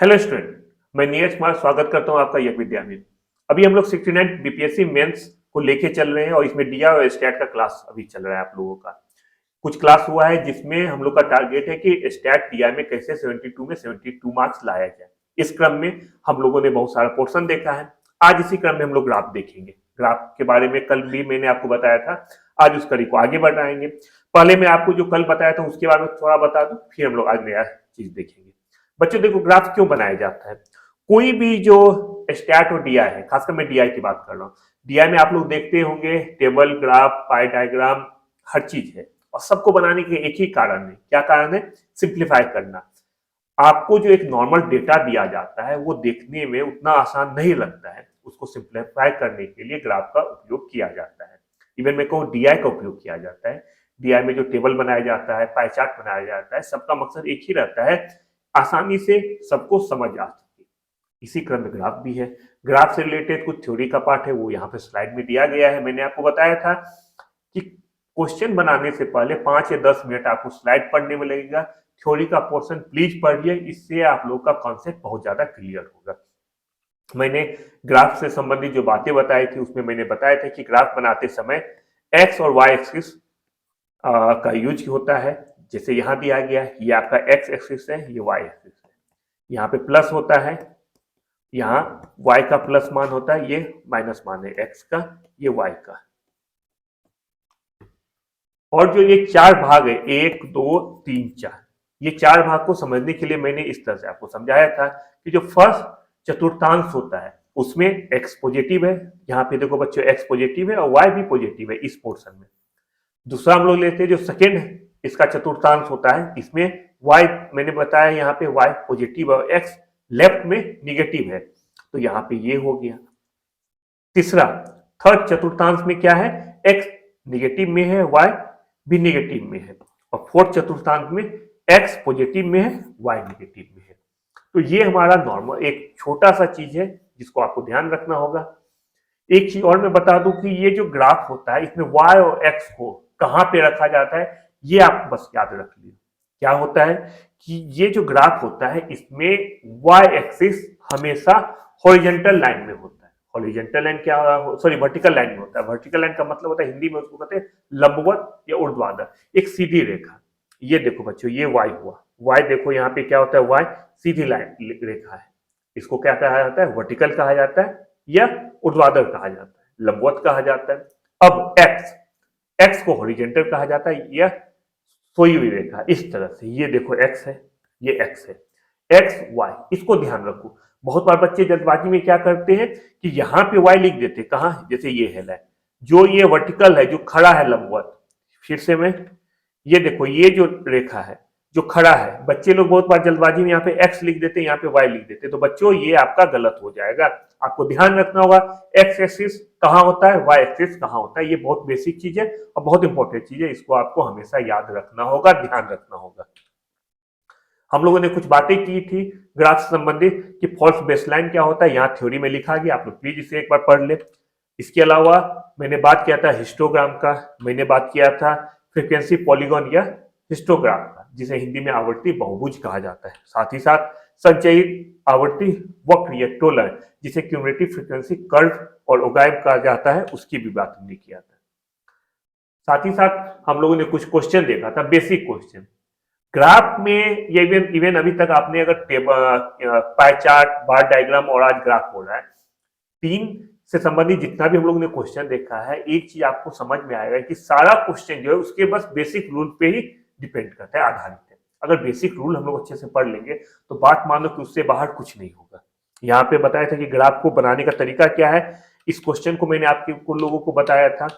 Hello student, मैं नीरज कुमार स्वागत करता हूं आपका यज्ञ विद्या में। अभी हम लोग 69 बीपीएससी मेंस को लेके चल रहे हैं और इसमें डीआई और स्टैट का क्लास अभी चल रहा है आप लोगों का। कुछ क्लास हुआ है जिसमें हम लोग का टारगेट है कि स्टैट डीआई में कैसे 72 में 72 मार्क्स लाया जाए। इस क्रम में हम लोगों ने बहुत सारा पोर्शन देखा है। आज इसी क्रम में हम लोग ग्राफ देखेंगे। ग्राफ के बारे में कल भी मैंने आपको बताया था, आज उस कड़ी को आगे बढ़ाएंगे। पहले मैं आपको जो कल बताया था उसके बारे में थोड़ा बता दूं, फिर हम लोग आज नया चीज देखेंगे। बच्चों देखो, ग्राफ क्यों बनाया जाता है? कोई भी जो स्टैट और डीआई है, खासकर मैं डीआई की बात कर रहा हूँ। डीआई में आप लोग देखते होंगे टेबल, ग्राफ, पाई डायग्राम, हर चीज है और सबको बनाने के एक ही कारण है। क्या कारण है? सिंप्लीफाई करना। आपको जो एक नॉर्मल डेटा दिया जाता है वो देखने में उतना आसान नहीं लगता है, उसको सिंप्लीफाई करने के लिए ग्राफ का उपयोग किया जाता है। इवन मैं कहूँ डीआई का उपयोग किया जाता है। डीआई में जो टेबल बनाया जाता है, पाई चार्ट बनाया जाता है, सबका मकसद एक ही रहता है, आसानी से सबको समझ आ सके। इसी क्रम में ग्राफ भी है। ग्राफ से रिलेटेड कुछ थ्योरी का पार्ट है, वो यहाँ पे स्लाइड में दिया गया है। मैंने आपको बताया था कि क्वेश्चन बनाने से पहले 5 या 10 मिनट आपको स्लाइड पढ़ने में लगेगा। थ्योरी का पोर्शन प्लीज पढ़िए, इससे आप लोग का कॉन्सेप्ट बहुत ज्यादा क्लियर होगा। मैंने ग्राफ से संबंधित जो बातें बताई थी उसमें मैंने बताया था कि ग्राफ बनाते समय एक्स और वाई एक्सिस का यूज होता है। जैसे यहाँ दिया गया है, ये आपका एक्स एक्सिस है, ये वाई एक्सिस है। यहाँ पे प्लस होता है, यहाँ y का प्लस मान होता है, ये माइनस मान है x का, ये y का। और जो ये चार भाग है, 1 2 3 4, ये चार भाग को समझने के लिए मैंने इस तरह से आपको समझाया था कि जो फर्स्ट चतुर्थांश होता है उसमें x पॉजिटिव है। यहाँ पे देखो बच्चों, x पॉजिटिव है और y भी पॉजिटिव है इस पोर्शन में। दूसरा हम लोग लेते हैं जो सेकेंड इसका चतुर्थांश होता है, इसमें y मैंने बताया यहाँ पे y पॉजिटिव और x लेफ्ट में निगेटिव है, तो यहाँ पे ये हो गया। तीसरा, थर्ड चतुर्थांश में क्या है, x निगेटिव में है, y भी निगेटिव में है। और फोर्थ चतुर्थांश में x पॉजिटिव में है, y निगेटिव में है। तो ये हमारा नॉर्मल एक छोटा सा चीज है जिसको आपको ध्यान रखना होगा। एक चीज और मैं बता दूं कि ये जो ग्राफ होता है इसमें y और x को कहां पे रखा जाता है, ये आप बस याद रख लीजिए। क्या होता है कि ये जो ग्राफ होता है इसमें y एक्सिस हमेशा हॉरिजॉन्टल लाइन में होता है। हॉरिजॉन्टल लाइन क्या, सॉरी, वर्टिकल लाइन में होता है। वर्टिकल लाइन का मतलब होता है, हिंदी में उसको कहते हैं लंबवत या ऊर्ध्वाधर, एक सीधी रेखा। ये देखो बच्चों, ये y हुआ। y देखो यहाँ पे क्या होता है, y सीधी लाइन रेखा है। इसको क्या कहा जाता है, वर्टिकल कहा जाता है या ऊर्ध्वाधर कहा जाता है, लंबवत कहा जाता है। अब x को हॉरिजॉन्टल कहा जाता है या सोई हुई रेखा इस तरह से। ये देखो x है, ये x है, x y, इसको ध्यान रखो। बहुत बार बच्चे जल्दबाजी में क्या करते हैं कि यहाँ पे y लिख देते, कहाँ, जैसे ये है लाइन, जो ये वर्टिकल है, जो खड़ा है लंबवत। फिर से मैं, ये देखो, ये जो रेखा है जो खड़ा है, बच्चे लोग बहुत बार जल्दबाजी में यहाँ पे x लिख देते हैं, यहाँ पे y लिख देते हैं। तो बच्चों ये आपका गलत हो जाएगा। आपको ध्यान रखना होगा x एक्सिस कहाँ होता है, y एक्सिस कहाँ होता है। ये बहुत बेसिक चीज है और बहुत इंपॉर्टेंट चीज है, इसको आपको हमेशा याद रखना होगा, ध्यान रखना होगा। हम लोगों ने कुछ बातें की थी ग्राफ से संबंधित कि फॉल्स बेसलाइन क्या होता है, यहाँ थ्योरी में लिखा गया, आप लोग प्लीज इसे एक बार पढ़ ले। इसके अलावा मैंने बात किया था हिस्टोग्राम का, मैंने बात किया था फ्रीक्वेंसी पॉलीगॉन या हिस्टोग्राम का, जिसे हिंदी में आवर्ती बहुभुज कहा जाता है। साथ ही साथ संचयित आवर्ती वक्र या टोलर, जिसे क्यूमुलेटिव फ्रीक्वेंसी कर्व और ओगाइव कहा जाता है, उसकी भी बात हमने किया था। साथ ही साथ हम लोगों ने कुछ क्वेश्चन देखा था, बेसिक क्वेश्चन ग्राफ में। ये इवन अभी तक आपने अगर टेबल, पाई चार्ट, बार डायग्राम और आज ग्राफ हो रहा है, तीन से संबंधित जितना भी हम लोगों ने क्वेश्चन देखा है, एक चीज आपको समझ में आएगा कि सारा क्वेश्चन जो है उसके बस बेसिक रूल पे ही डिपेंड करता है, आधारित है। अगर बेसिक रूल हम लोग अच्छे से पढ़ लेंगे तो बात मानो कि उससे बाहर कुछ नहीं होगा। यहाँ पे बताया था कि ग्राफ को बनाने का तरीका क्या है। इस क्वेश्चन को मैंने आपके कुछ लोगों को बताया था,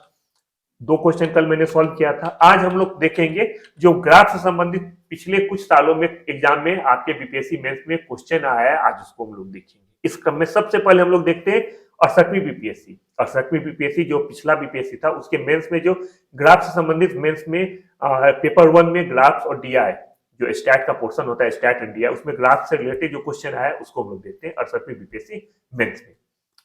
दो क्वेश्चन कल मैंने सॉल्व किया था। आज हम लोग देखेंगे जो ग्राफ से संबंधित पिछले कुछ सालों में एग्जाम में आपके बीपीएससी मेंस में क्वेश्चन आया है, आज उसको हम लोग देखेंगे। इस क्रम में सबसे पहले हम लोग देखते हैं 68वीं बीपीएससी। 68वीं बीपीएससी जो पिछला बीपीएससी था, उसके मेंस में जो ग्राफ से संबंधित मेंस में पेपर 1 में ग्राफ्स और डीआई, जो स्टैट का पोर्शन होता है, स्टैट एंड डीआई, उसमें ग्राफ से रिलेटेड जो क्वेश्चन आया उसको हम लोग देखते हैं 68वीं बीपीएससी मेंस में।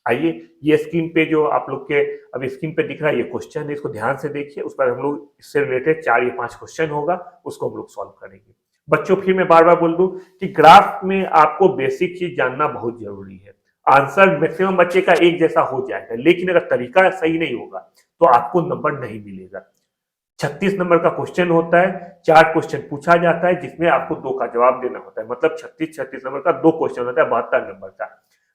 आइए, ये स्क्रीन पे जो आप लोग के अभी स्क्रीन पे दिख रहा है, ये क्वेश्चन है, इसको ध्यान से देखिए। उस पर हम लोग इससे रिलेटेड 4 या 5 क्वेश्चन होगा, उसको हम लोग सॉल्व करेंगे। बच्चों फिर मैं बार बार बोल दूं कि ग्राफ में आपको बेसिक चीज जानना बहुत जरूरी है। आंसर मैक्सिमम बच्चे का एक जैसा हो जाएगा, लेकिन अगर तरीका सही नहीं होगा तो आपको नंबर नहीं मिलेगा। 36 नंबर का क्वेश्चन होता है, 4 क्वेश्चन पूछा जाता है जिसमें आपको 2 का जवाब देना होता है, मतलब 36 नंबर का 2 क्वेश्चन होता है 72 नंबर का।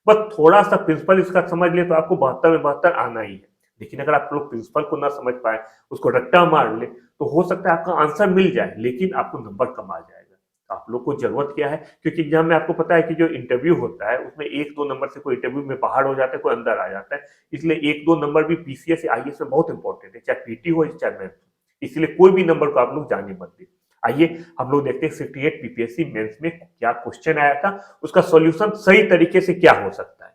बस थोड़ा सा प्रिंसिपल इसका समझ ले तो आपको 72 में 72 आना ही है। लेकिन अगर आप लोग प्रिंसिपल को ना समझ पाए, उसको रट्टा मार ले, तो हो सकता है आपका आंसर मिल जाए लेकिन आपको नंबर कम आ जाएगा। आप लोग को जरूरत क्या है, क्योंकि एग्जाम में आपको पता है कि जो इंटरव्यू होता है उसमें 1-2 नंबर से कोई इंटरव्यू में बाहर हो जाता है, कोई अंदर आ जाता है। इसलिए 1-2 नंबर भी पीसीएस या आईएएस में बहुत इंपॉर्टेंट है, चाहे पीटी हो चाहे मैथ हो। इसलिए कोई भी नंबर को आप लोग जाने मत दे। आइए हम लोग देखते हैं 68 पीपीएससी मेंस में क्या क्वेश्चन आया था, उसका सॉल्यूशन सही तरीके से क्या हो सकता है।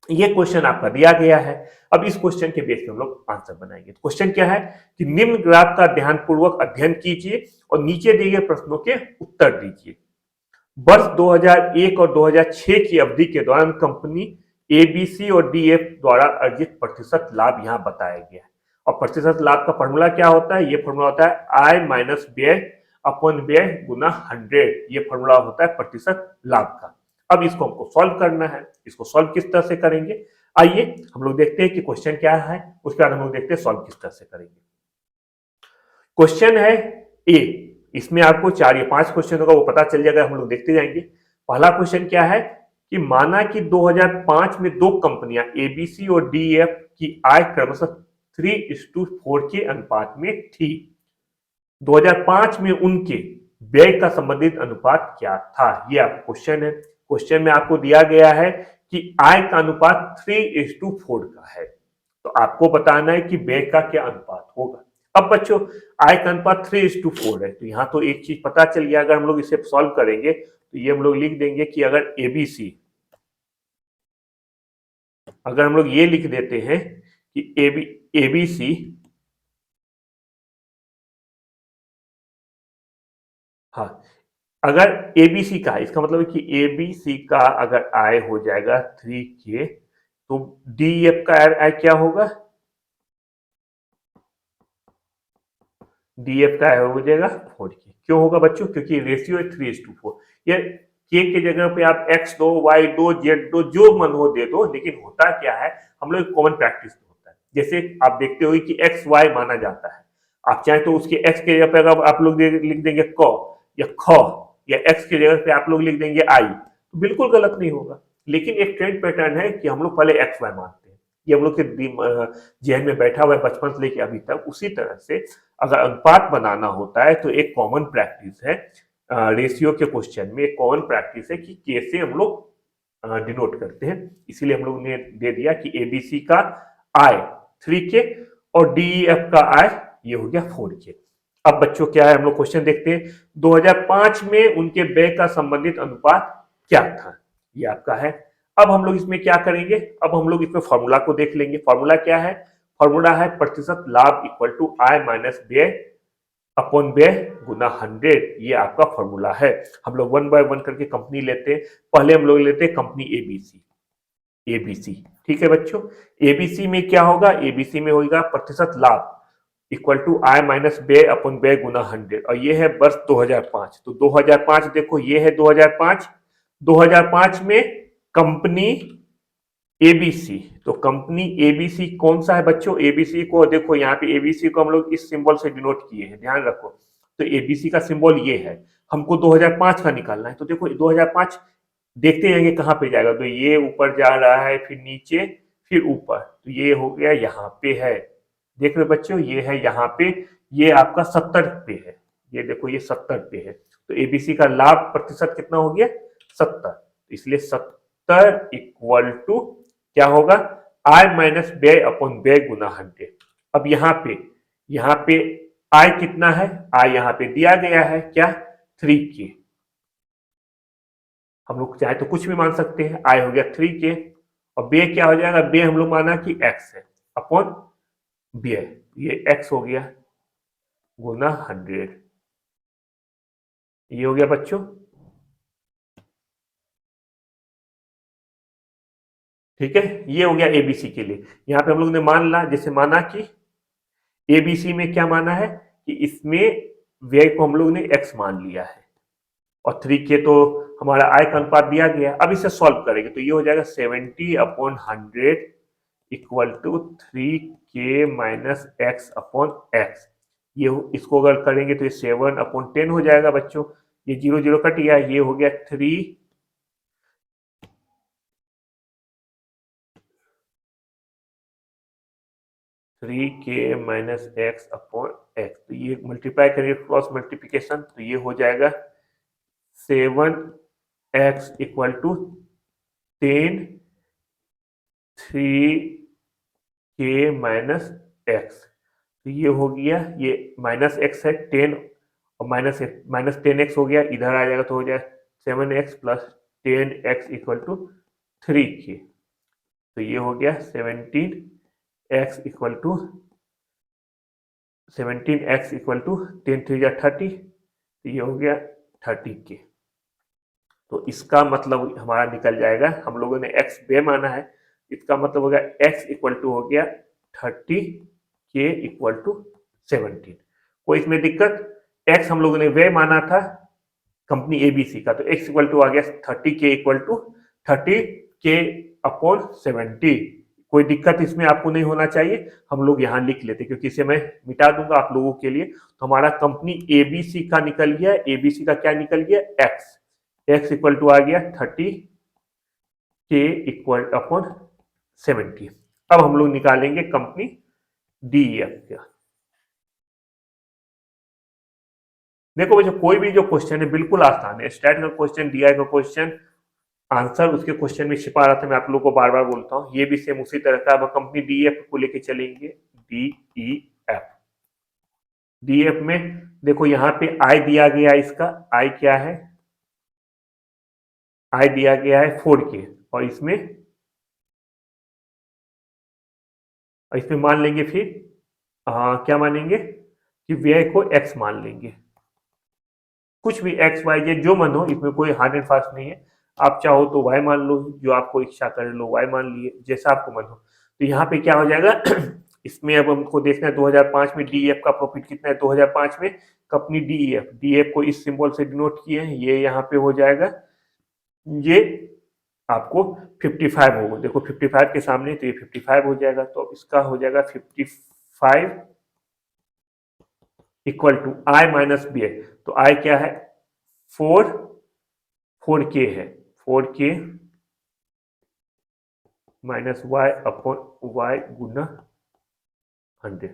ये क्वेश्चन आपका दिया गया है। अब इस क्वेश्चन के बेस पे हम लोग आंसर बनाएंगे। क्वेश्चन क्या है कि निम्न ग्राफ का ध्यानपूर्वक अध्ययन कीजिए और नीचे दिए गए प्रश्नों के उत्तर दीजिए। वर्ष 2001 और 2006 की अवधि के दौरान कंपनी एबीसी और डीएफ द्वारा अर्जित प्रतिशत लाभ यहाँ बताया गया है। और प्रतिशत लाभ का फॉर्मूला क्या होता है, ये फॉर्मूला होता है आय माइनस व्यय अपॉन व्यय गुना 100। ये फॉर्मूला होता है प्रतिशत लाभ का। अब इसको हमको सॉल्व करना है। इसको सॉल्व किस तरह से करेंगे, आइए हम लोग देखते हैं कि क्वेश्चन क्या है, उसके बाद हम लोग देखते हैं सॉल्व किस तरह से करेंगे। क्वेश्चन है ए, इसमें आपको 4 या 5 क्वेश्चन होगा, वो पता चल जाएगा, हम लोग देखते जाएंगे। पहला क्वेश्चन क्या है कि माना कि 2005 में 2 कंपनियां एबीसी और डीएफ की आय क्रमशः 3:4 के अनुपात में थी। 2005 में उनके व्यय का संबंधित अनुपात क्या था, ये आपका क्वेश्चन है। क्वेश्चन में आपको दिया गया है कि आय का अनुपात 3:4 का है, तो आपको बताना है कि व्यय का क्या अनुपात होगा। अब बच्चों आय का अनुपात 3:4 है, तो यहां तो एक चीज पता चल गया। अगर हम लोग इसे सॉल्व करेंगे तो ये हम लोग लिख देंगे कि अगर एबीसी, अगर हम लोग ये लिख देते हैं कि एबीसी, हाँ, अगर एबीसी का, इसका मतलब है कि एबीसी का अगर आय हो जाएगा 3K, तो डीएफ का आय क्या होगा, डीएफ का हो जाएगा 4K। क्यों होगा बच्चों, क्योंकि रेशियो है 3:4। ये के जगह पे आप एक्स दो, वाई दो, जेड दो, जो मन हो दे दो, लेकिन होता क्या है हम लोग कॉमन प्रैक्टिस होता है। जैसे आप देखते हो कि एक्स वाई माना जाता है, आप चाहे तो उसके एक्स के जगह पे अगर आप लोग लिख देंगे क या ख, या एक्स के जगह पे आप लोग लिख देंगे आई, तो बिल्कुल गलत नहीं होगा। लेकिन एक ट्रेंड पैटर्न है कि हम लोग पहले एक्स वाई मानते हैं, ये हम लोग के जहन में बैठा हुआ है बचपन से लेके अभी तक। उसी तरह से अगर अनुपात बनाना होता है तो एक कॉमन प्रैक्टिस है, रेशियो के क्वेश्चन में एक कॉमन प्रैक्टिस है कि कैसे हम लोग डिनोट करते हैं। इसीलिए हम लोग ने दे दिया कि एबीसी का आय 3K और डीईएफ का आय ये हो गया 4K। अब बच्चों क्या है, हम लोग क्वेश्चन देखते हैं। 2005 में उनके व्यय का संबंधित अनुपात क्या था, ये आपका है। अब हम लोग इसमें क्या करेंगे, अब हम लोग इसमें फॉर्मूला को देख लेंगे। फॉर्मूला क्या है, फॉर्मूला है प्रतिशत लाभ इक्वल टू आय माइनस व्यय अपॉन व्यय गुना 100। ये आपका फॉर्मूला है। हम लोग 1 बाय 1 करके कंपनी लेते हैं। पहले हम लोग लेते हैं कंपनी एबीसी। एबीसी ठीक है बच्चों, एबीसी में क्या होगा, एबीसी में होगा प्रतिशत लाभ इक्वल टू आय माइनस व्यय अपन व्यय गुना 100, और ये है वर्ष 2005। तो 2005 देखो, ये है 2005। 2005 में कंपनी एबीसी, तो कंपनी एबीसी कौन सा है बच्चों, एबीसी को देखो यहाँ पे, एबीसी को हम लोग इस सिंबल से डिनोट किए हैं, ध्यान रखो। तो एबीसी का सिंबल ये है, हमको 2005 का निकालना है। तो देखो 2005 देखते जाएंगे कहाँ पे जाएगा, तो ये ऊपर जा रहा है, फिर नीचे, फिर ऊपर, तो ये हो गया यहाँ पे है। देख रहे बच्चों, ये है यहाँ पे, ये आपका 70 पे है, ये देखो ये 70 पे है। तो एबीसी का लाभ प्रतिशत कितना हो गया, 70। इसलिए 70 इक्वल टू क्या होगा, आय माइनस व्यय अपॉन व्यय गुना 100। अब यहाँ पे आय कितना है, आय यहाँ पे दिया गया है क्या, 3K। हम लोग चाहे तो कुछ भी मान सकते हैं, आय हो गया 3K, और व्यय क्या हो जाएगा, व्यय हम लोग माना कि x है अपॉन व्यय, ये x हो गया गुना 100। ये हो गया बच्चों, ठीक है। ये हो गया एबीसी के लिए। यहां पे हम लोग ने मान ला, जैसे माना कि एबीसी में क्या माना है कि इसमें व्यय को हम लोग ने x मान लिया है, और 3k तो हमारा आय का अनुपात दिया गया। अब इसे सॉल्व करेंगे तो ये हो जाएगा 70/100 equal to 3k minus x upon x. ये इसको अगर करेंगे तो ये 7/10 हो जाएगा बच्चों। ये 0 0 कट गया, ये हो गया 3k minus x upon x. तो ये मल्टीप्लाई करेंगे क्रॉस मल्टीप्लीकेशन तो ये हो जाएगा 7x equal to 10 3k minus x. तो ये हो गया, ये माइनस एक्स है 10 और माइनस 10x हो गया, इधर आ जाएगा तो हो जाएगा 7x plus 10x equal to 3k। तो ये हो गया 17x इक्वल टू 10 3 या 30। तो ये हो गया 30k। तो इसका मतलब हमारा निकल जाएगा, हम लोगों ने x बे माना है, इसका मतलब हो गया x इक्वल टू हो गया 30k इक्वल टू 17। कोई इसमें दिक्कत? x हम लोगों ने वे माना था कंपनी एबीसी का, तो x इक्वल टू आ गया 30k equal to 30k upon 70। कोई दिक्कत इसमें आपको नहीं होना चाहिए, हम लोग यहाँ लिख लेते क्योंकि इसे मैं मिटा दूंगा आप लोगों के लिए। तो हमारा कंपनी एबीसी का निकल गया, एबीसी का क्या निकल गया x इक्वल टू आ गया 30k इक्वल अपॉन 70। अब हम लोग निकालेंगे कंपनी डीईएफ का। देखो बच्चों, कोई भी जो क्वेश्चन है बिल्कुल आसान है। स्टैट का क्वेश्चन, डीआई का क्वेश्चन, आंसर उसके क्वेश्चन में छिपा रहा था, मैं आप लोगों को बार बार बोलता हूँ। ये भी सेम उसी तरह का। अब कंपनी डीएफ को लेके चलेंगे। डीईएफ, डीएफ में देखो यहाँ पे आई दिया गया, इसका आई क्या है, आई दिया गया है 4k और इसमें मान लेंगे फिर क्या मानेंगे कि व्यय को x मान लेंगे। कुछ भी x y z जो मन हो, इसमें कोई हार्ड एंड फास्ट नहीं है। आप चाहो तो y मान लो, जो आपको इच्छा करे लो y मान लिए, जैसा आपको मन हो। तो यहाँ पे क्या हो जाएगा इसमें अब हमको देखना है 2005 में डीईएफ का प्रॉफिट कितना है। 2005 में कंपनी डीईएफ, डीईएफ को इस सिंबल से डिनोट किए हैं, ये यहाँ पे हो जाएगा, ये आपको 55 होगा। देखो 55 के सामने तो ये 55 हो जाएगा, तो इसका हो जाएगा 55 equal to I minus B है। तो आई क्या है, 4k है, 4k minus Y upon Y गुना 100।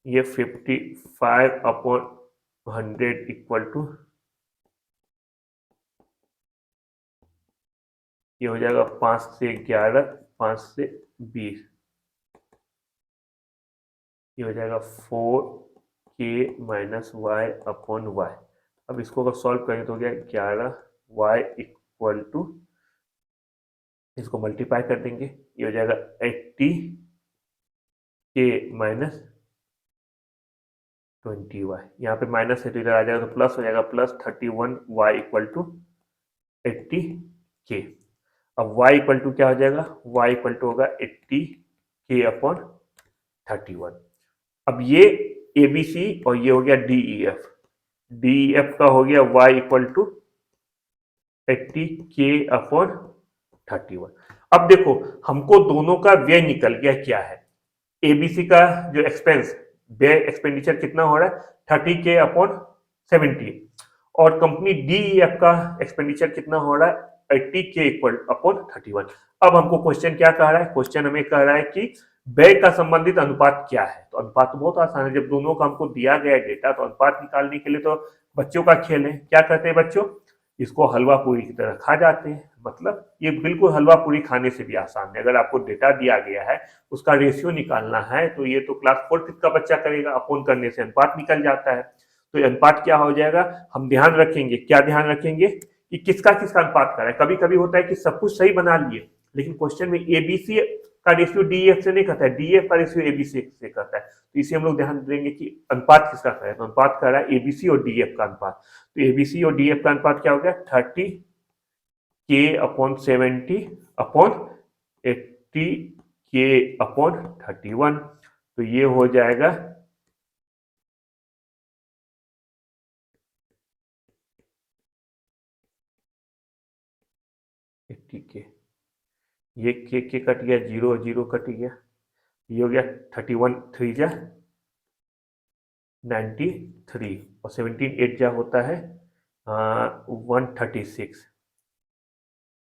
ये 55 अपॉन 100 इक्वल टू, ये हो जाएगा 5 से 11, 5 से 20, ये हो जाएगा 4k minus Y upon Y. अब इसको अगर सॉल्व करें तो हो गया 11y इक्वल टू, इसको मल्टीप्लाई कर देंगे, ये हो जाएगा 80k माइनस 20y। यहाँ पे माइनस है तो इधर आ जाएगा तो प्लस हो जाएगा, plus 31y equal to 80k। अब y इक्वल टू क्या हो जाएगा, y इक्वल टू होगा 80k अपॉन 31। अब ये एबीसी और ये हो गया डीईएफ, डीईएफ का हो गया y equal to 80k upon 31। अब देखो हमको दोनों का व्यय निकल गया क्या है। एबीसी का जो एक्सपेंस, व्यय एक्सपेंडिचर कितना हो रहा है 30k अपॉन 70, और कंपनी डीईएफ का एक्सपेंडिचर कितना हो रहा है 80k इक्वल अपॉन 31। अब हमको क्वेश्चन क्या कह रहा है, क्वेश्चन हमें कह रहा है कि व्यय का संबंधित अनुपात क्या है। तो अनुपात तो बहुत आसान है, जब दोनों का हमको दिया गया डेटा तो अनुपात निकालने के लिए तो बच्चों का खेल है। क्या कहते हैं बच्चों, इसको हलवा पूरी की तरह खा जाते हैं। मतलब ये बिल्कुल हलवा पूरी खाने से भी आसान है। अगर आपको डेटा दिया गया है, उसका रेशियो निकालना है, तो ये तो क्लास 4 का बच्चा करेगा, अपोन करने से अनुपात निकल जाता है। तो ये अनुपात क्या हो जाएगा, हम ध्यान रखेंगे, क्या ध्यान रखेंगे कि किसका किसका अनुपात कर रहा है। कभी कभी होता है कि सब कुछ सही बना लिए, लेकिन क्वेश्चन में एबीसी का रेशियो डीएफ से नहीं करता है, डीएफ का रेशियो एबीसी से करता है। तो इसे हम लोग ध्यान देंगे कि अनुपात किसका कर रहा है। तो अनुपात कर रहा है एबीसी और डीएफ का अनुपात। तो एबीसी और डीएफ का अनुपात क्या हो गया 30k upon 70 upon 80k upon 31। तो ये हो जाएगा 80 के, ये के कट गया, 0 0 कट गया, ये हो गया 31 3 जा 93 और 17 8 जा होता है 136,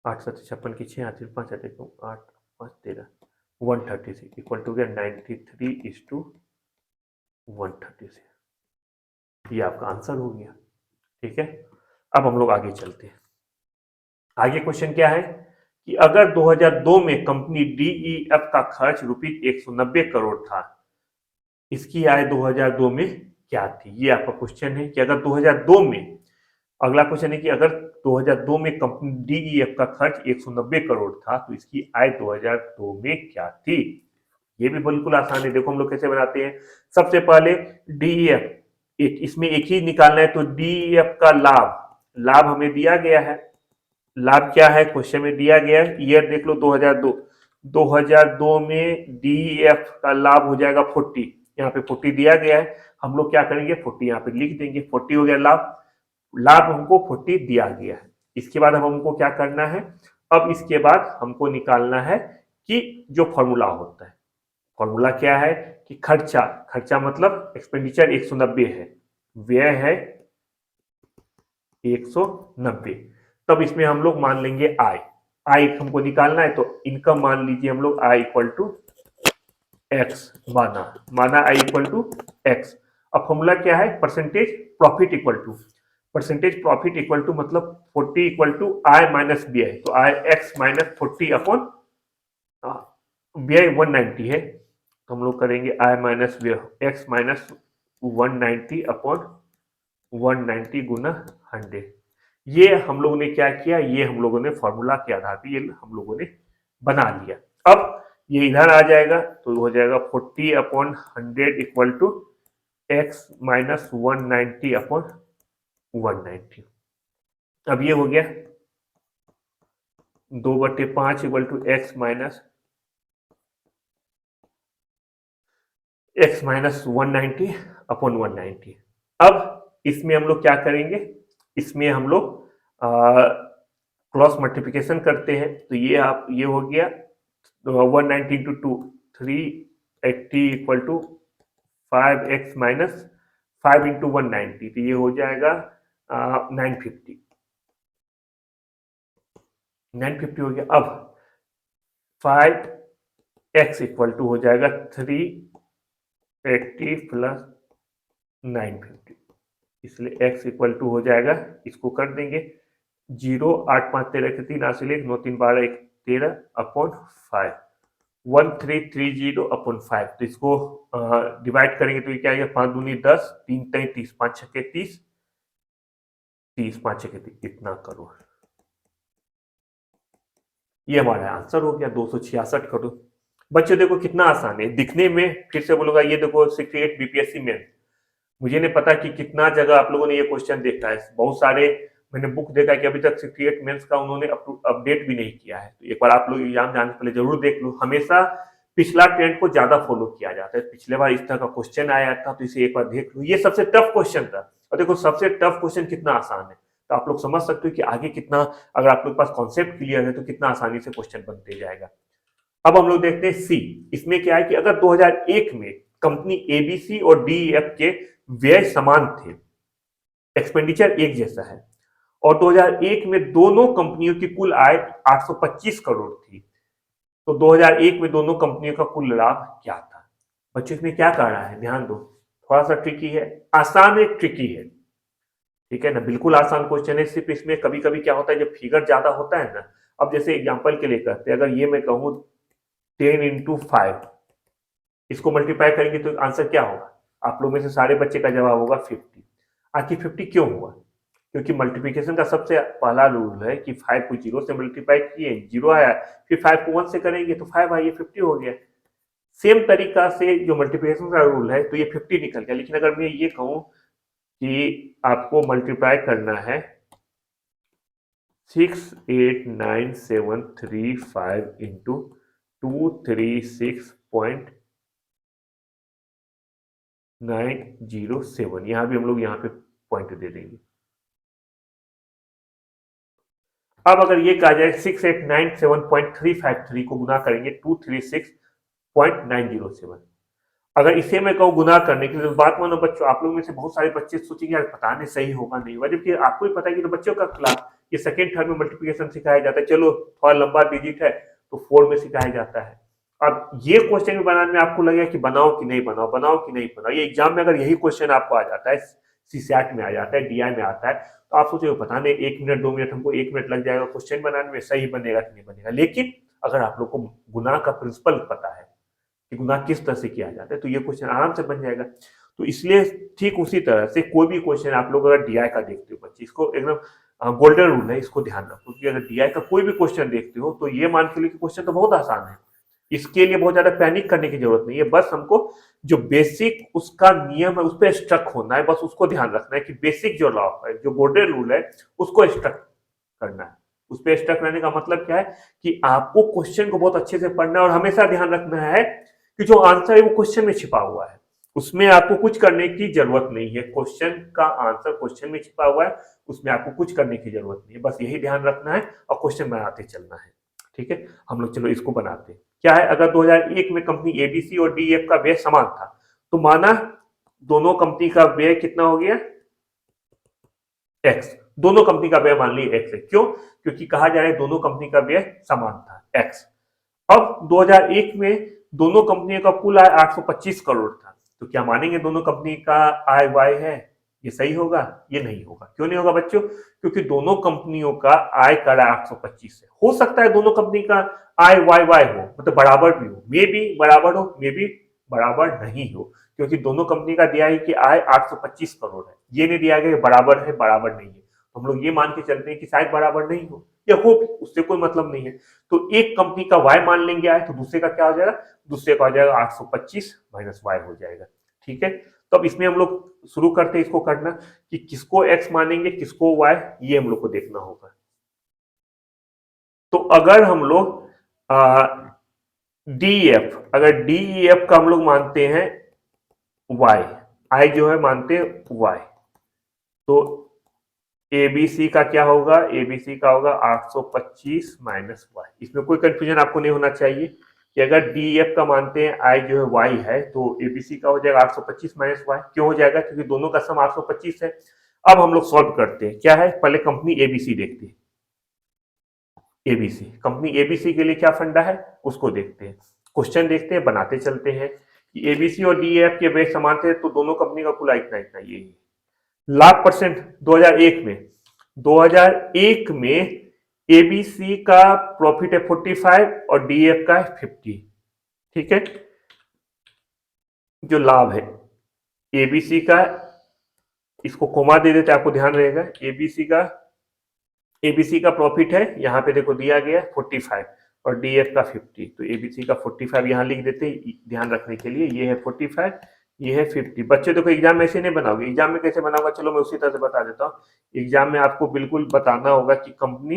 8 7 56 की 6 आठ 5 8 8 5 13 136 इक्वल टू गया 93 इज टू 136। ये आपका आंसर हो गया। ठीक है, अब हम लोग आगे चलते हैं। आगे क्वेश्चन क्या है कि अगर 2002 में कंपनी डीईएफ का खर्च रुपीज 190 करोड़ था, इसकी आय 2002 में क्या थी? ये आपका क्वेश्चन है कि अगर 2002 में, अगला क्वेश्चन है कि अगर 2002 में कंपनी डीईएफ का खर्च 190 करोड़ था तो इसकी आय 2002 में क्या थी? ये भी बिल्कुल आसान है। देखो हम लोग कैसे बनाते हैं। सबसे पहले डीईएफ, इसमें एक ही निकालना है, तो डीईएफ का लाभ, लाभ हमें दिया गया है। लाभ क्या है क्वेश्चन में दिया गया है, ईयर देख लो 2002, 2002 में डीईएफ का लाभ हो जाएगा 40, यहाँ पे 40 दिया गया है, हम लोग क्या करेंगे 40 यहाँ पे लिख देंगे, 40 हो गया लाभ, लाभ हमको 40 दिया गया है। इसके बाद हमको क्या करना है, अब इसके बाद हमको निकालना है कि जो फॉर्मूला होता है, फॉर्मूला क्या है कि खर्चा, खर्चा मतलब एक्सपेंडिचर 190 है, व्यय है 190, तब इसमें हम लोग मान लेंगे आय, आय हमको निकालना है तो इनकम मान लीजिए हम लोग आई इक्वल टू एक्स, माना, माना आई इक्वल टू एक्स। अब फॉर्मूला क्या है, percentage profit equal to, percentage profit equal to मतलब 40 equal to I minus B I, तो I X minus 40 upon B I 190 है, तो हम लोग करेंगे I minus B X minus 190 upon 190 गुना 100। ये हम लोगों ने क्या किया, ये हम लोगों ने फॉर्मूला के आधार पर ये हम लोगों ने बना लिया। अब ये इधर आ जाएगा तो हो जाएगा 40 upon 100 equal to x minus 190 upon 190। अब ये हो गया 2/5 equal to x minus 190 upon 190। अब इसमें हम लोग क्या करेंगे, इसमें हम लोग क्रॉस मल्टीप्लिकेशन करते हैं, तो ये आप ये हो गया 190 into 2 380 equal to 5x minus 5 into 190, तो ये हो जाएगा 950, 950 हो गया। अब 5x इक्वल टू हो जाएगा 380 प्लस 950, इसलिए x इक्वल टू हो जाएगा, इसको कर देंगे 0 8 5 13 के 3 8 9 3 12 1 13 अपॉन 5 1330 अपॉन 5, तो इसको डिवाइड करेंगे तो ये क्या आएगा 5 दूनी 10 3 33 5 छके 30 30 5 छके 30, इतना करोड़। ये हमारा आंसर हो गया 266 करोड़। बच्चों देखो कितना आसान है दिखने में, फिर से बोलूंगा ये देखो 68 बीपीएससी में, मुझे नहीं पता कि कितना जगह आप लोगों ने ये क्वेश्चन देखा है, बहुत सारे मैंने बुक देखा है कि अभी तक 68 मेंस का उन्होंने अपडेट भी नहीं किया है, तो एक बार आप लोग एग्जाम जाने से पहले जरूर देख लो। हमेशा पिछला ट्रेंड को ज्यादा फॉलो किया जाता है, पिछले बार इस तरह का क्वेश्चन आया था तो इसे एक बार देख लो, ये सबसे टफ क्वेश्चन था, और देखो सबसे टफ क्वेश्चन कितना आसान है, तो आप लोग समझ सकते हो कि आगे कितना, अगर आप लोग के पास कॉन्सेप्ट क्लियर है तो कितना आसानी से क्वेश्चन बनते जाएगा। अब हम लोग देखते हैं सी, इसमें क्या है कि अगर 2001 में कंपनी एबीसी और डीईएफ के व्यय समान थे, एक्सपेंडिचर एक जैसा है, और 2001 में दोनों कंपनियों की कुल आय 825 करोड़ थी, तो 2001 में दोनों कंपनियों का कुल लाभ क्या था? बच्चों इसमें क्या कह रहा है, ध्यान दो, थोड़ा सा ट्रिकी है, आसान है ट्रिकी है, ठीक है ना, बिल्कुल आसान क्वेश्चन है, सिर्फ इसमें कभी कभी क्या होता है जब फिगर ज्यादा होता है ना, अब जैसे एग्जांपल के लिए कहते हैं, अगर ये मैं कहूँ 10 इंटू 5, इसको मल्टीप्लाई करेंगे तो आंसर क्या होगा, आप लोग में से सारे बच्चे का जवाब होगा 50। आखिर 50 क्यों हुआ? क्योंकि मल्टीप्लिकेशन का सबसे पहला रूल है कि 5 को 0 से मल्टीप्लाई किए, 0 आया, फिर 5 को 1 से करेंगे तो 5 आइए 50 हो गया। सेम तरीका से जो मल्टीप्लिकेशन का रूल है तो ये 50 निकल गया, लेकिन अगर मैं ये कहूं कि आपको मल्टीप्लाई करना है 689,735 इंटू 236.907, यहां भी हम लोग यहाँ पे पॉइंट दे देंगे। अब अगर ये कहा जाए 6897.353 को गुना करेंगे 236.907, अगर इसे मैं कहूँ गुना करने के लिए, तो बात मानो बच्चों, आप लोग में से बहुत सारे बच्चे सोचेंगे यार पता नहीं सही होगा नहीं होगा, जबकि आपको ही पता है कि तो बच्चों का क्लास ये सेकेंड थर्ड में मल्टीप्लिकेशन सिखाया जाता है, चलो थोड़ा लंबा डिजिट है तो 4 में सिखाया जाता है। अब ये क्वेश्चन भी बनाने में आपको लगेगा कि बनाओ कि नहीं बनाओ, बनाओ कि नहीं बनाओ, ये एग्जाम में अगर यही क्वेश्चन आपको आ जाता है, सीसैट में आ जाता है, डीआई में आता है, तो आप सोचेंगे पता नहीं 1 मिनट 2 मिनट हमको 1 मिनट लग जाएगा क्वेश्चन बनाने में, सही बनेगा कि नहीं बनेगा। लेकिन अगर आप लोग को गुना का प्रिंसिपल पता है कि गुना किस तरह से किया जाता है, तो ये क्वेश्चन आराम से बन जाएगा। तो इसलिए ठीक उसी तरह से कोई भी क्वेश्चन आप लोग अगर डीआई का देखते हो बच्चे, इसको एकदम गोल्डन रूल है, इसको ध्यान रखो कि अगर डीआई का कोई भी क्वेश्चन देखते हो तो ये मान के लिए कि क्वेश्चन तो बहुत आसान है, इसके लिए बहुत ज्यादा पैनिक करने की जरूरत नहीं है, बस हमको जो बेसिक उसका नियम है उस पर स्टक होना है, बस उसको ध्यान रखना है कि बेसिक जो लॉ है, जो गोल्डन रूल है, उसको स्टक करना है। उस पर स्टक रहने का मतलब क्या है कि आपको क्वेश्चन को बहुत अच्छे से पढ़ना है और हमेशा ध्यान रखना है कि जो आंसर है वो क्वेश्चन में छिपा हुआ है, उसमें आपको कुछ करने की जरूरत नहीं है। क्वेश्चन का आंसर क्वेश्चन में छिपा हुआ है, उसमें आपको कुछ करने की जरूरत नहीं है, बस यही ध्यान रखना है और क्वेश्चन बनाते चलना है। ठीक है, हम लोग चलो इसको बनाते हैं। क्या है, अगर 2001 में कंपनी एबीसी और डीएफ का व्यय समान था, तो माना दोनों कंपनी का व्यय कितना हो गया, एक्स। दोनों कंपनी का व्यय मान ली एक्स है, क्यों, क्योंकि कहा जा रहा है दोनों कंपनी का व्यय समान था, एक्स। अब 2001 में दोनों कंपनियों का कुल आय 825 करोड़ था, तो क्या मानेंगे दोनों कंपनी का आय वाई है, ये सही होगा, ये नहीं होगा। क्यों नहीं होगा बच्चों, क्योंकि दोनों कंपनियों का आय कर 825 है, हो सकता है दोनों कंपनी का आय वाई वाई हो, मतलब बराबर भी हो, मे भी बराबर हो, मे भी बराबर नहीं हो, क्योंकि दोनों कंपनी का दिया है कि आय 825 करोड़ है, ये नहीं दिया गया बराबर है बराबर नहीं है, तो हम लोग ये मान के चलते हैं कि शायद बराबर नहीं हो या हो, उससे कोई मतलब नहीं है। तो एक कंपनी का वाई मान लेंगे आए, तो दूसरे का क्या हो जाएगा, दूसरे का हो जाएगा 825 माइनस वाई हो जाएगा। ठीक है, तो अब इसमें हम लोग शुरू करते हैं इसको करना कि किसको एक्स मानेंगे किसको वाई, ये हम लोग को देखना होगा। तो अगर हम लोग डी एफ, अगर डी एफ का हम लोग मानते हैं वाई, आई जो है मानते हैं वाई, तो एबीसी का क्या होगा, एबीसी का होगा 825 माइनस वाई। इसमें कोई कंफ्यूजन आपको नहीं होना चाहिए कि अगर डीएफ का मानते हैं आई जो है वाई है, तो एबीसी का हो जाएगा 825 माइनस वाई। क्यों हो जाएगा, क्योंकि दोनों का सम 825 है। अब हम लोग सॉल्व करते हैं, क्या है, पहले कंपनी एबीसी देखते हैं। एबीसी, कंपनी एबीसी के लिए क्या फंडा है उसको देखते हैं, क्वेश्चन देखते हैं, बनाते चलते हैं कि एबीसी और डीएफ के बेस समान थे, तो दोनों कंपनी का कुल इतना इतना ये लाख परसेंट 2001 में, 2001 में एबीसी का प्रॉफिट है 45 और डीएफ का है 50। ठीक है, जो लाभ है एबीसी का, इसको कोमा दे देते आपको ध्यान रहेगा, एबीसी का प्रॉफिट है, यहां पे देखो दिया गया 45 और डीएफ का 50, तो एबीसी का 45 यहां लिख देते ध्यान रखने के लिए, ये है 45, ये है 50। बच्चे देखो एग्जाम में ऐसे नहीं बनाओगे, एग्जाम में कैसे बनाओगे, चलो मैं उसी तरह से बता देता हूँ। एग्जाम में आपको बिल्कुल बताना होगा कि कंपनी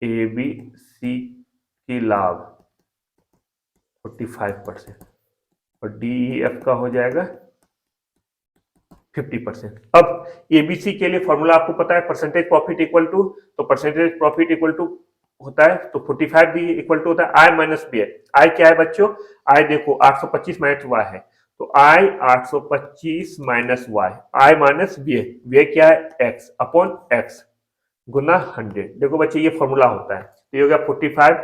एबीसी की लाभ 45% और डीईएफ का हो जाएगा 50%। अब एबीसी के लिए फॉर्मूला आपको पता है, परसेंटेज प्रॉफिट इक्वल टू, तो परसेंटेज प्रॉफिट इक्वल टू होता है, तो 45 भी इक्वल टू होता है आई माइनस बी। आई क्या है बच्चों, आई देखो 825 माइनस वाई है, तो आई 825 माइनस वाई, आई माइनस बी, वे क्या है एक्स अपॉन एक्स गुना 100। देखो बच्चे ये फॉर्मूला होता है, तो ये हो गया 45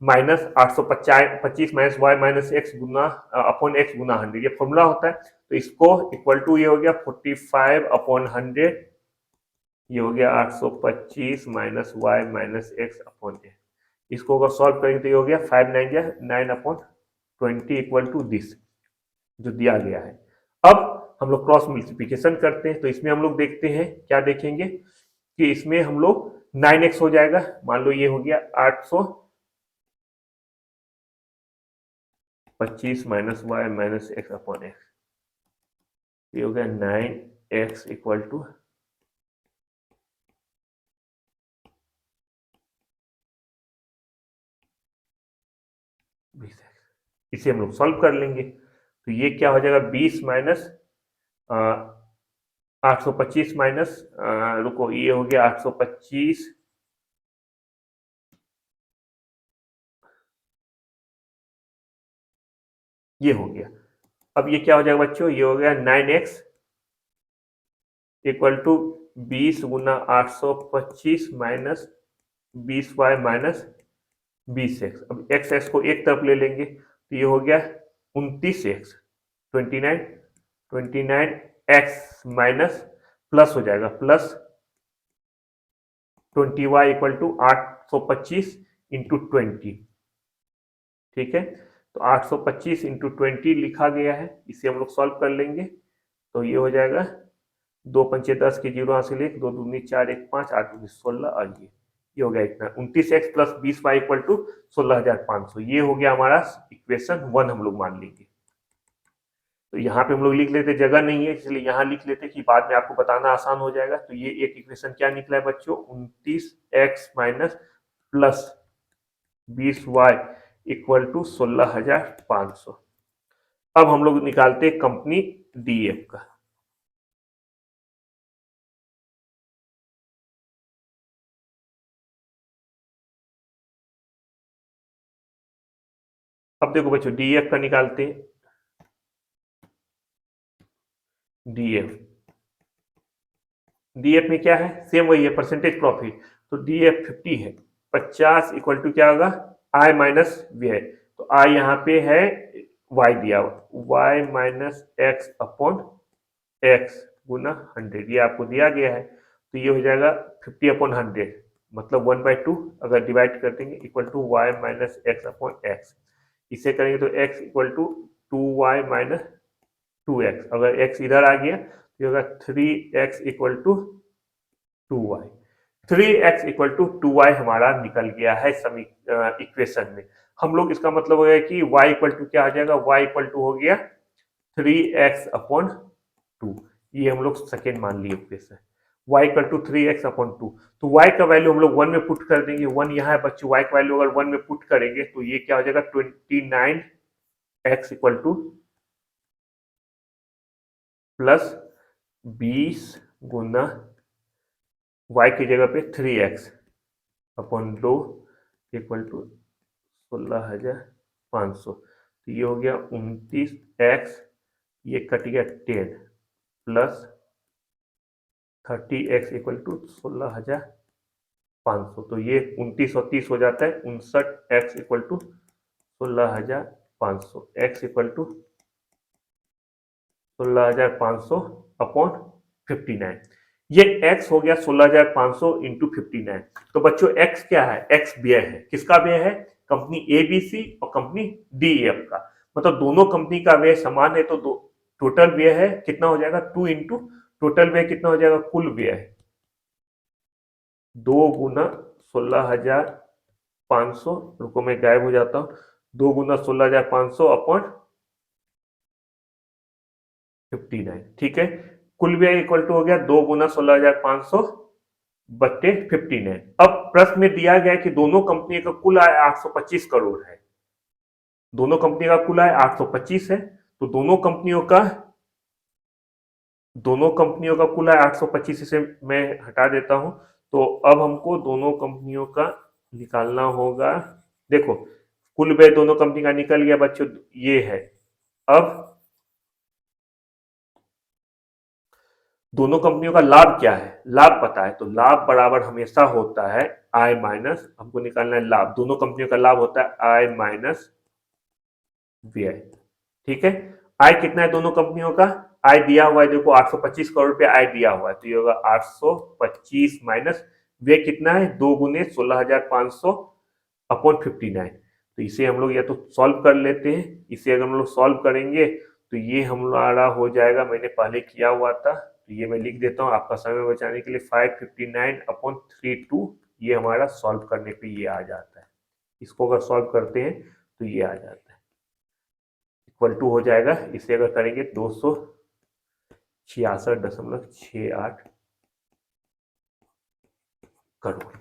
minus 825 minus Y minus X गुना अपॉन एक्स गुना 100, ये फॉर्मूला होता है। तो इसको इक्वल टू ये हो गया 45 अपॉन 100, ये हो गया 825 minus Y minus x upon A. इसको अगर सॉल्व करेंगे तो ये हो गया 5 9 9 अपॉन 20 इक्वल टू दिस जो दिया गया है। अब हम लोग क्रॉस मल्टीप्लिकेशन करते हैं, तो इसमें हम लोग देखते हैं क्या देखेंगे कि इसमें हम लोग 9x हो जाएगा, मान लो ये हो गया 825 minus Y minus x upon x, ये हो गया 9x इक्वल टू 20x। इसे हम लोग सॉल्व कर लेंगे, तो ये क्या हो जाएगा 20 माइनस 825 माइनस, रुको, ये हो गया 825, ये हो गया। अब ये क्या हो जाएगा बच्चों, ये हो गया 9x equal to 20 × 825 minus 20y minus 20x। अब x को एक तरफ ले लेंगे तो ये हो गया 29x, 29, 29x माइनस प्लस हो जाएगा plus 20y equal to 825 into 20। ठीक है, तो 825 इंटू 20 लिखा गया है, इसे हम लोग सॉल्व कर लेंगे तो ये हो जाएगा 2 पंचे 10 के 0 हासिल 1, 2 दूनी 4, 1 5, 8 दूनी 16 और ये हो गया इतना 29x plus 20y equal to 16,500। ये हो गया हमारा इक्वेशन 1 हम लोग मान लेंगे। तो यहाँ पे हम लोग लिख लेते, जगह नहीं है इसलिए यहाँ लिख लेते कि बाद में आपको बताना आसान हो जाएगा। तो ये एक इक्वेशन क्या निकला है बच्चों, 29x minus plus 20y equal to 16,500। अब हम लोग निकालते कंपनी डीएफ का। अब देखो बच्चों डीएफ का निकालते हैं, डीएफ डीएफ में क्या है, सेम वही है परसेंटेज प्रॉफिट। तो डीएफ 50 है, 50 इक्वल टू क्या होगा, आई माइनस व्यय। तो आई यहाँ पे है, वाई दिया हुआ, Y minus x upon x गुना 100, ये आपको दिया गया है। तो ये हो जाएगा 50 अपॉन 100 मतलब 1/2, अगर डिवाइड कर देंगे equal to y minus x upon x. इसे करेंगे तो x equal to 2y minus 2x, अगर x इधर आ गया तो होगा 3x equal to 2y। 3x equal to 2y हमारा निकल गया है इक्वेशन में। हम लोग इसका मतलब हो गया कि y इक्वल टू क्या आ जाएगा, y इक्वल टू हो गया 3x अपॉन 2। ये हम लोग सेकेंड मान लिए equation, y equal to 3x upon 2। तो y का वैल्यू हम लोग 1 में पुट कर देंगे, 1 यहाँ है बच्चों, y का वैल्यू अगर 1 में पुट करेंगे तो ये क्या हो जाएगा 29x इक्वल टू प्लस 20 गुना y की जगह पे 3x अपॉन 2 इक्वल टू 16,500। तो ये हो गया 29x, ये कट गया 10 प्लस 30x इक्वल टू 16,500। तो ये 29 और 30 हो जाता है 59x equal to 16,500, x equal to 16,500 upon 59। ये x हो गया 16,500 इंटू 59। तो बच्चों x क्या है, x व्यय है, किसका व्यय है, कंपनी एबीसी और कंपनी डीएफ का। मतलब दोनों कंपनी का व्यय समान है, तो टोटल व्यय है कितना हो जाएगा 2 इंटू टोटल व्यय कितना हो जाएगा, कुल व्यय 2 गुना 16,500, रुको मैं गायब हो जाता हूं, 2 गुना 16,500 अपॉन 59। ठीक है, कुल व्यय इक्वल टू हो गया 2 गुना 16,500 बट्टे 59। अब प्रश्न में दिया गया है कि दोनों कंपनी का कुल आय 825 करोड़ है, दोनों कंपनी का कुल आय 825 है, तो दोनों कंपनियों का कुल आय 825 से मैं हटा देता हूं। तो अब हमको दोनों कंपनियों का निकालना होगा। देखो कुल व्यय दोनों कंपनी का निकल गया बच्चों, ये है। अब दोनों कंपनियों का लाभ क्या है, लाभ पता है, तो लाभ बराबर हमेशा होता है आई माइनस, हमको निकालना है लाभ, दोनों कंपनियों का लाभ होता है आई माइनस व्यय। ठीक है, आय कितना है दोनों कंपनियों का, आय दिया हुआ है, देखो 825 करोड़ रुपया आय दिया हुआ है, तो ये होगा 825 माइनस व्यय कितना है 2 गुने 16,500 अपॉन 59। तो इसे हम लोग या तो सॉल्व कर लेते हैं, इसे अगर हम लोग सॉल्व करेंगे तो ये हमारा हो जाएगा, मैंने पहले किया हुआ था तो ये मैं लिख देता हूँ आपका समय बचाने के लिए, 559 अपॉन 32, ये हमारा सॉल्व करने पे ये आ जाता है। इसको अगर सॉल्व करते हैं तो ये आ जाता है, इक्वल टू हो जाएगा, इसे अगर करेंगे 266.68 करोड़।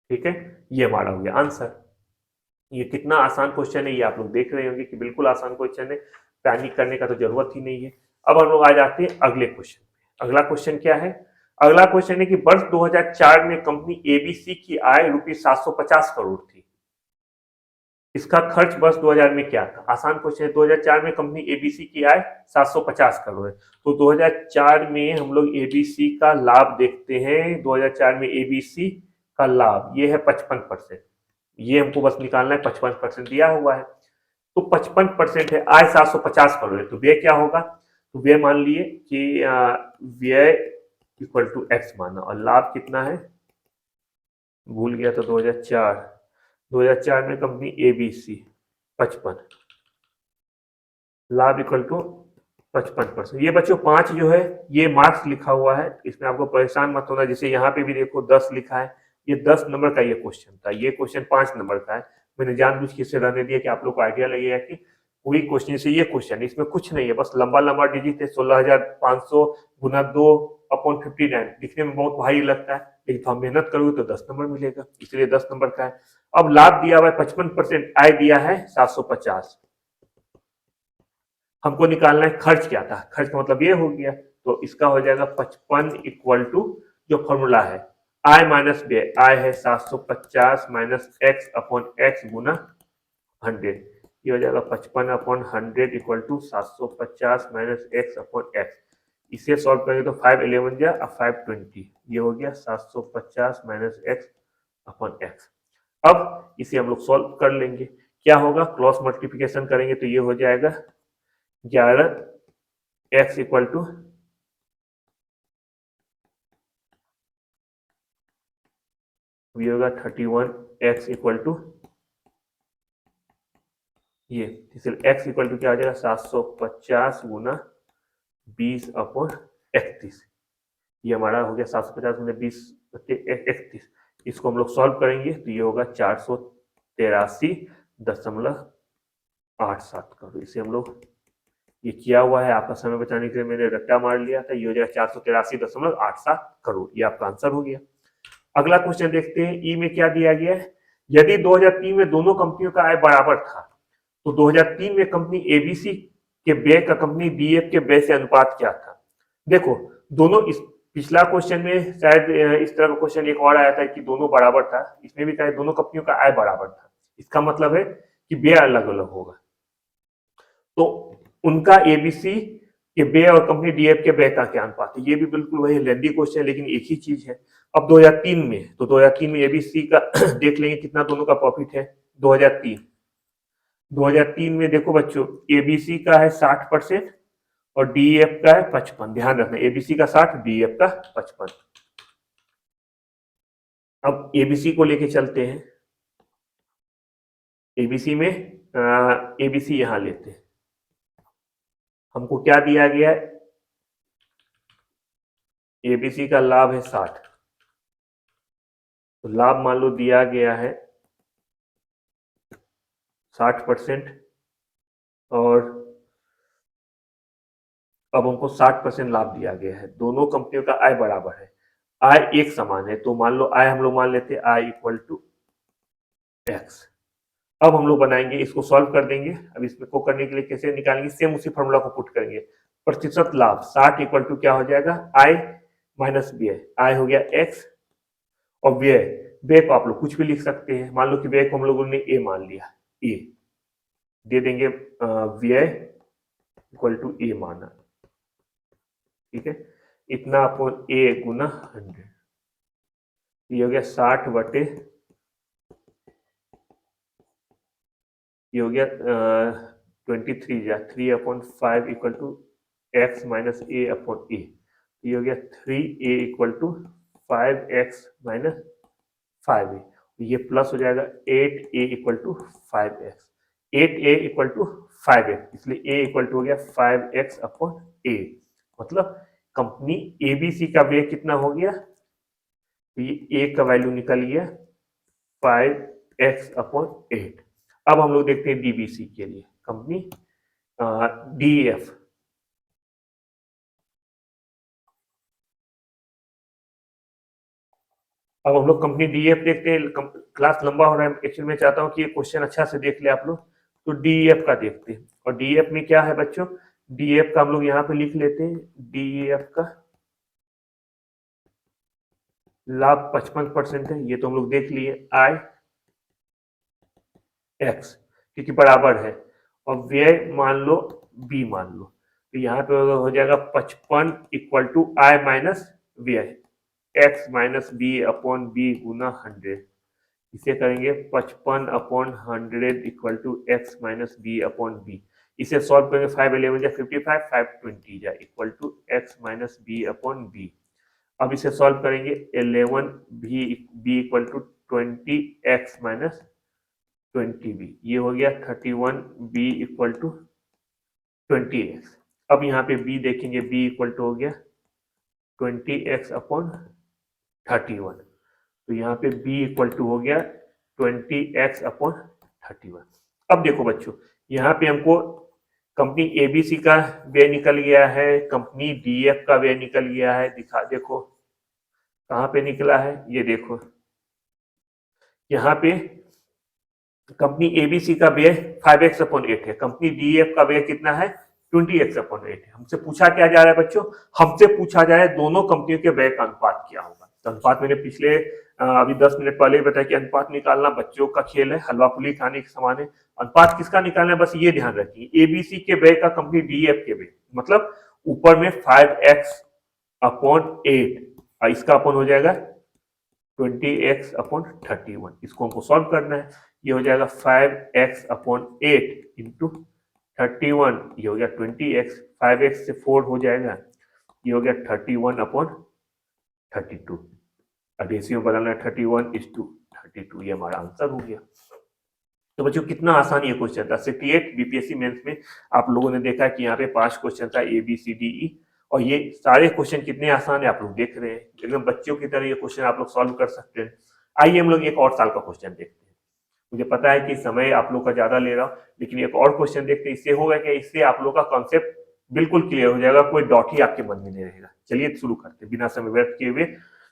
ठीक है, ये हमारा हो गया आंसर। ये कितना आसान क्वेश्चन है ये आप लोग देख रहे होंगे कि बिल्कुल आसान क्वेश्चन है, पैनिक करने का तो जरूरत ही नहीं है। अब हम लोग आ जाते हैं अगले क्वेश्चन पे। अगला क्वेश्चन क्या है? अगला क्वेश्चन है कि वर्ष 2004 में कंपनी एबीसी की आय रुपीज 750 करोड़ थी। इसका खर्च वर्ष 2000 में क्या था? आसान क्वेश्चन है। 2004 में कंपनी एबीसी की आय 750 करोड़ है, तो 2004 में हम लोग एबीसी का लाभ देखते हैं। 2004 में एबीसी का लाभ ये है 55%। ये हमको बस निकालना है, 55% दिया हुआ है, तो 55% है, आय 750 करोड़ है, तो व्यय क्या होगा? तो व्यय मान लिए कि व्यय इक्वल टू एक्स माना, और लाभ कितना है भूल गया था। 2004 में कंपनी एबीसी 55, लाभ इक्वल टू 55%। ये बच्चों 5 जो है ये मार्क्स लिखा हुआ है, इसमें आपको परेशान मत होना। जैसे यहाँ पे भी देखो 10 लिखा है, ये 10 नंबर का ये क्वेश्चन था, ये क्वेश्चन 5 नंबर का है। मैंने जानबूझ के इसे रहने दिया कि आप लोग को आइडिया लगेगा कि कोई क्वेश्चन से ये क्वेश्चन, इसमें कुछ नहीं है, बस लंबा लंबा डिजिट है। 16,500 गुना 2 अपॉन 59 दिखने में बहुत भारी लगता है, लेकिन तो हम मेहनत करोगे तो 10 नंबर मिलेगा, इसलिए 10 नंबर का है। अब लाभ दिया हुआ है 55%, आय दिया है 750। हमको निकालना है खर्च क्या था, खर्च का मतलब ये हो गया, तो इसका हो जाएगा 55 इक्वल टू जो फॉर्मूला है आय माइनस व्यय, आय है 750 माइनस एक्स अपॉन एक्स गुना 100, ये हो जाएगा 55 upon 100 equal to 750 minus x upon x. इसे सॉल्व करेंगे तो 5 11 जा 520, ये हो गया 750 माइनस एक्स अपॉन एक्स। अब इसे हम लोग सॉल्व कर लेंगे, क्या होगा क्रॉस मल्टीप्लिकेशन करेंगे तो ये हो जाएगा 11 एक्स इक्वल टू ये होगा 31 एक्स इक्वल टू ये, इसलिए एक्स इक्वल टू क्या हो जाएगा 750 गुना 20 अपॉन 31, ये हमारा हो गया 750 गुना 20 31। इसको हम लोग सॉल्व करेंगे तो ये होगा 483.87 करोड़। इसे हम लोग ये किया हुआ है, आपका समय बचाने के लिए मैंने रट्टा मार लिया था, ये हो जाएगा 483.87 करोड़, ये आपका आंसर हो गया। अगला क्वेश्चन देखते हैं, ई में क्या दिया गया है। यदि 2003 में दोनों कंपनियों का आय बराबर था तो 2003 में कंपनी एबीसी के व्यय का कंपनी डीएफ के व्यय से अनुपात क्या था? देखो दोनों, इस पिछला क्वेश्चन में शायद इस तरह का क्वेश्चन एक और आया था कि दोनों बराबर था, इसमें भी कहा दोनों कंपनियों का आय बराबर था, इसका मतलब है कि व्यय अलग अलग होगा। तो उनका एबीसी के व्यय और कंपनी डीएफ के व्यय का क्या अनुपात है, ये भी बिल्कुल वही लेंदी क्वेश्चन है, लेकिन एक ही चीज है। अब 2003 में, तो 2003 में एबीसी का देख लेंगे कितना दोनों का प्रॉफिट है। 2003 में देखो बच्चों, एबीसी का है 60% और डीएफ का है 55, ध्यान रखना एबीसी का 60, डीएफ का 55। अब एबीसी को लेके चलते हैं, एबीसी में एबीसी यहां लेते हैं, हमको क्या दिया गया है, एबीसी का लाभ है 60, तो लाभ मान लो दिया गया है 60%, और अब हमको 60% लाभ दिया गया है। दोनों कंपनियों का आय बराबर है, आय एक समान है, तो मान लो आय हम लोग मान लेते हैं आय इक्वल टू एक्स। अब हम लोग बनाएंगे, इसको सॉल्व कर देंगे। अब इसमें को करने के लिए कैसे निकालेंगे, सेम उसी फॉर्मूला को पुट करेंगे। प्रतिशत लाभ 60 इक्वल टू क्या हो जाएगा, आय माइनस व्यय, आय हो गया एक्स और व्यय, व्यय को आप लोग कुछ भी लिख सकते हैं, मान लो कि व्यय को हम लोगों ने ए मान लिया, ए दे देंगे, व्यय इक्वल टू ए माना, ठीक है, इतना अपॉन ए गुना 100, ये हो गया 60 बटे, ये हो गया 23 या 3 upon 5 equal to x minus A upon A, ये हो गया 3a equal to 5x minus 5a, ये प्लस हो जाएगा 8a equal to 5x, 8a equal to 5x, इसलिए a इक्वल टू हो गया 5x अपॉन a, मतलब कंपनी एबीसी का व्यय कितना हो गया, तो ये a का वैल्यू निकल गया 5x अपॉन 8। अब हम लोग देखते हैं डीबीसी के लिए, कंपनी डीएफ, अब हम लोग कंपनी डीएफ देखते हैं। क्लास लंबा हो रहा है, एक्चुअली मैं चाहता हूं कि ये क्वेश्चन अच्छा से देख ले आप लोग, तो डीएफ का देखते हैं। और डीएफ में क्या है बच्चों, डीएफ का हम लोग यहाँ पे लिख लेते हैं, डीएफ का लाभ 55% है, ये तो हम लोग देख लिए। आई एक्स क्योंकि बराबर है, और व्यय मान लो बी मान लो, तो यहाँ पे हो जाएगा 55 इक्वल टू आई माइनस व्यय, X minus B upon B गुना 100। इसे करेंगे 55 upon 100 equal to x minus B upon B. इसे सॉल्व करेंगे, 5 11 जा 55, 5 20 जा equal to x minus B upon B. अब इसे सॉल्व करेंगे, 11 B equal to 20 X minus 20 B, ये हो गया 31 बी इक्वल टू 20 एक्स। अब यहाँ पे बी देखेंगे, बी इक्वल टू हो गया 20 एक्स अपॉन 31, तो यहाँ पे b इक्वल टू हो गया 20x अपॉन 31। अब देखो बच्चों, यहाँ पे हमको कंपनी एबीसी का व्यय निकल गया है, कंपनी डीएफ का व्यय निकल गया है। दिखा देखो कहाँ पे निकला है, ये देखो यहाँ पे कंपनी एबीसी का व्यय 5x अपॉन 8 है, कंपनी डीएफ का व्यय कितना है 20x अपॉन 8 है। हमसे पूछा क्या जा रहा है बच्चों, हमसे पूछा जा रहा है दोनों कंपनियों के व्यय का अनुपात क्या होगा। तो अनुपात मैंने पिछले अभी 10 मिनट पहले ही बताया कि अनुपात निकालना बच्चों का खेल है, हलवा पूरी खाने के समान है। अनुपात किसका निकालना है, बस ये ध्यान रखिए, एबीसी के व्यय का कंपनी डीएफ के व्यय, मतलब ऊपर में 5x अपॉन 8, इसका अपन हो जाएगा 20x अपॉन 31, इसको हमको सॉल्व करना है। ये हो जाएगा 5x अपॉन 8 इंटू 31, ये हो गया 20x, 5x से 4 हो जाएगा, ये हो गया 31 अपॉन 32। अब रेशियो बदलना है, 31 इज टू 32, ये हमारा आंसर हो गया। तो बच्चों कितना आसान ये क्वेश्चन था। 68 बीपीएससी मेंस में आप लोगों ने देखा कि यहाँ पे 5 क्वेश्चन था, A B C D E, और ये सारे क्वेश्चन कितने आसान है आप लोग देख रहे हैं, एकदम बच्चों की तरह ये क्वेश्चन आप लोग सॉल्व कर सकते हैं। आइए हम लोग एक और साल का क्वेश्चन देखते हैं। मुझे पता है कि समय आप लोग का ज्यादा ले रहा हूँ, लेकिन एक और क्वेश्चन देखते हैं, इससे होगा क्या, इससे आप लोग का कॉन्सेप्ट बिल्कुल क्लियर हो जाएगा, कोई डॉट ही आपके मन में नहीं रहेगा। चलिए शुरू करते हैं बिना समय व्यर्थ किए हुए।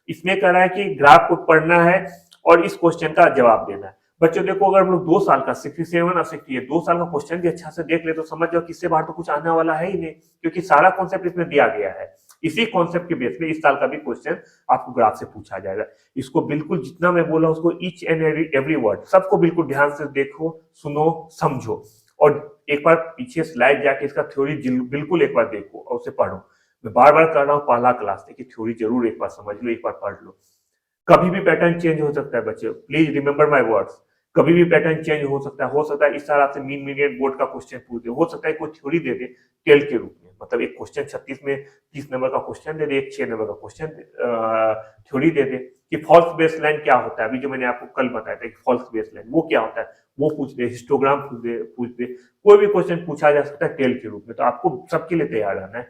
इसमें कह रहा है कि ग्राफ को पढ़ना है और इस क्वेश्चन का जवाब देना है। बच्चों देखो, अगर हम लोग 2 साल का 67 और 68 2 साल का क्वेश्चन भी अच्छा से देख ले तो समझ जाओ कि इससे बाहर तो कुछ आने वाला है ही नहीं, क्योंकि सारा कॉन्सेप्ट इसमें दिया गया है। इसी कॉन्सेप्ट के बेस पे इस साल का भी क्वेश्चन आपको ग्राफ से पूछा जाएगा। इसको बिल्कुल जितना मैं बोला उसको ईच एंड एवरी वर्ड सबको बिल्कुल ध्यान से देखो, सुनो, समझो, और एक बार पीछे स्लाइड जाके इसका थ्योरी बिल्कुल एक बार देखो और उसे पढ़ो। मैं बार बार कर रहा हूँ पहला क्लास में कि थ्योरी जरूर एक बार समझ लो, एक बार पढ़ लो। कभी भी पैटर्न चेंज हो सकता है बच्चों, प्लीज रिमेंबर माय वर्ड्स, कभी भी पैटर्न चेंज हो सकता है इस साल आपसे मीन मीडियन बोर्ड का क्वेश्चन पूछ दे, हो सकता है कोई थ्योरी दे दे टेल के रूप में, मतलब एक क्वेश्चन 36 में 30 नंबर का क्वेश्चन दे दे, एक 6 नंबर का क्वेश्चन थ्योरी दे दे कि फॉल्स बेस लाइन क्या होता है, अभी जो मैंने आपको कल बताया था कि फॉल्स बेस लाइन वो क्या होता है, वो पूछ दे, हिस्टोग्राम पूछ दे, कोई भी क्वेश्चन पूछा जा सकता है टेल के रूप में। तो आपको सबके लिए तैयार रहना है,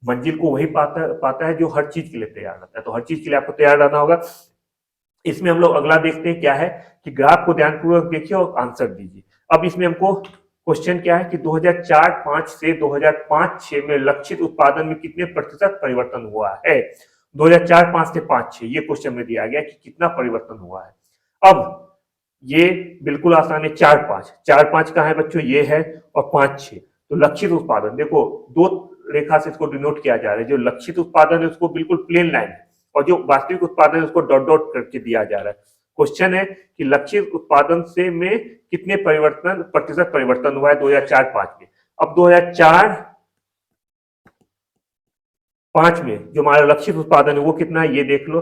मंजिल को वही पाता है जो हर चीज के लिए तैयार रहता है, तो हर चीज के लिए आपको तैयार रहना होगा। इसमें हम लोग अगला देखते हैं क्या है कि ग्राफ को ध्यानपूर्वक देखिए और आंसर दीजिए। अब इसमें हमको क्वेश्चन क्या है कि 2004-5 से 2005-6 में लक्षित उत्पादन में कितने प्रतिशत परिवर्तन हुआ है। 2004-5 से 5-6 ये क्वेश्चन में दिया गया कि कितना परिवर्तन हुआ है। अब ये बिल्कुल आसान है, 4-5 कहाँ है बच्चों, ये है, और 5-6, तो लक्षित उत्पादन देखो 2 रेखा से इसको डिनोट किया जा रहा है, जो लक्षित उत्पादन है उसको बिल्कुल प्लेन लाइन है, और जो वास्तविक उत्पादन है उसको डॉट डॉट करके दिया जा रहा है। क्वेश्चन है कि लक्षित उत्पादन से में कितने प्रतिशत परिवर्तन हुआ है 2004-5 में। अब 2004-5 में जो हमारा लक्षित उत्पादन है वो कितना है ये देख लो।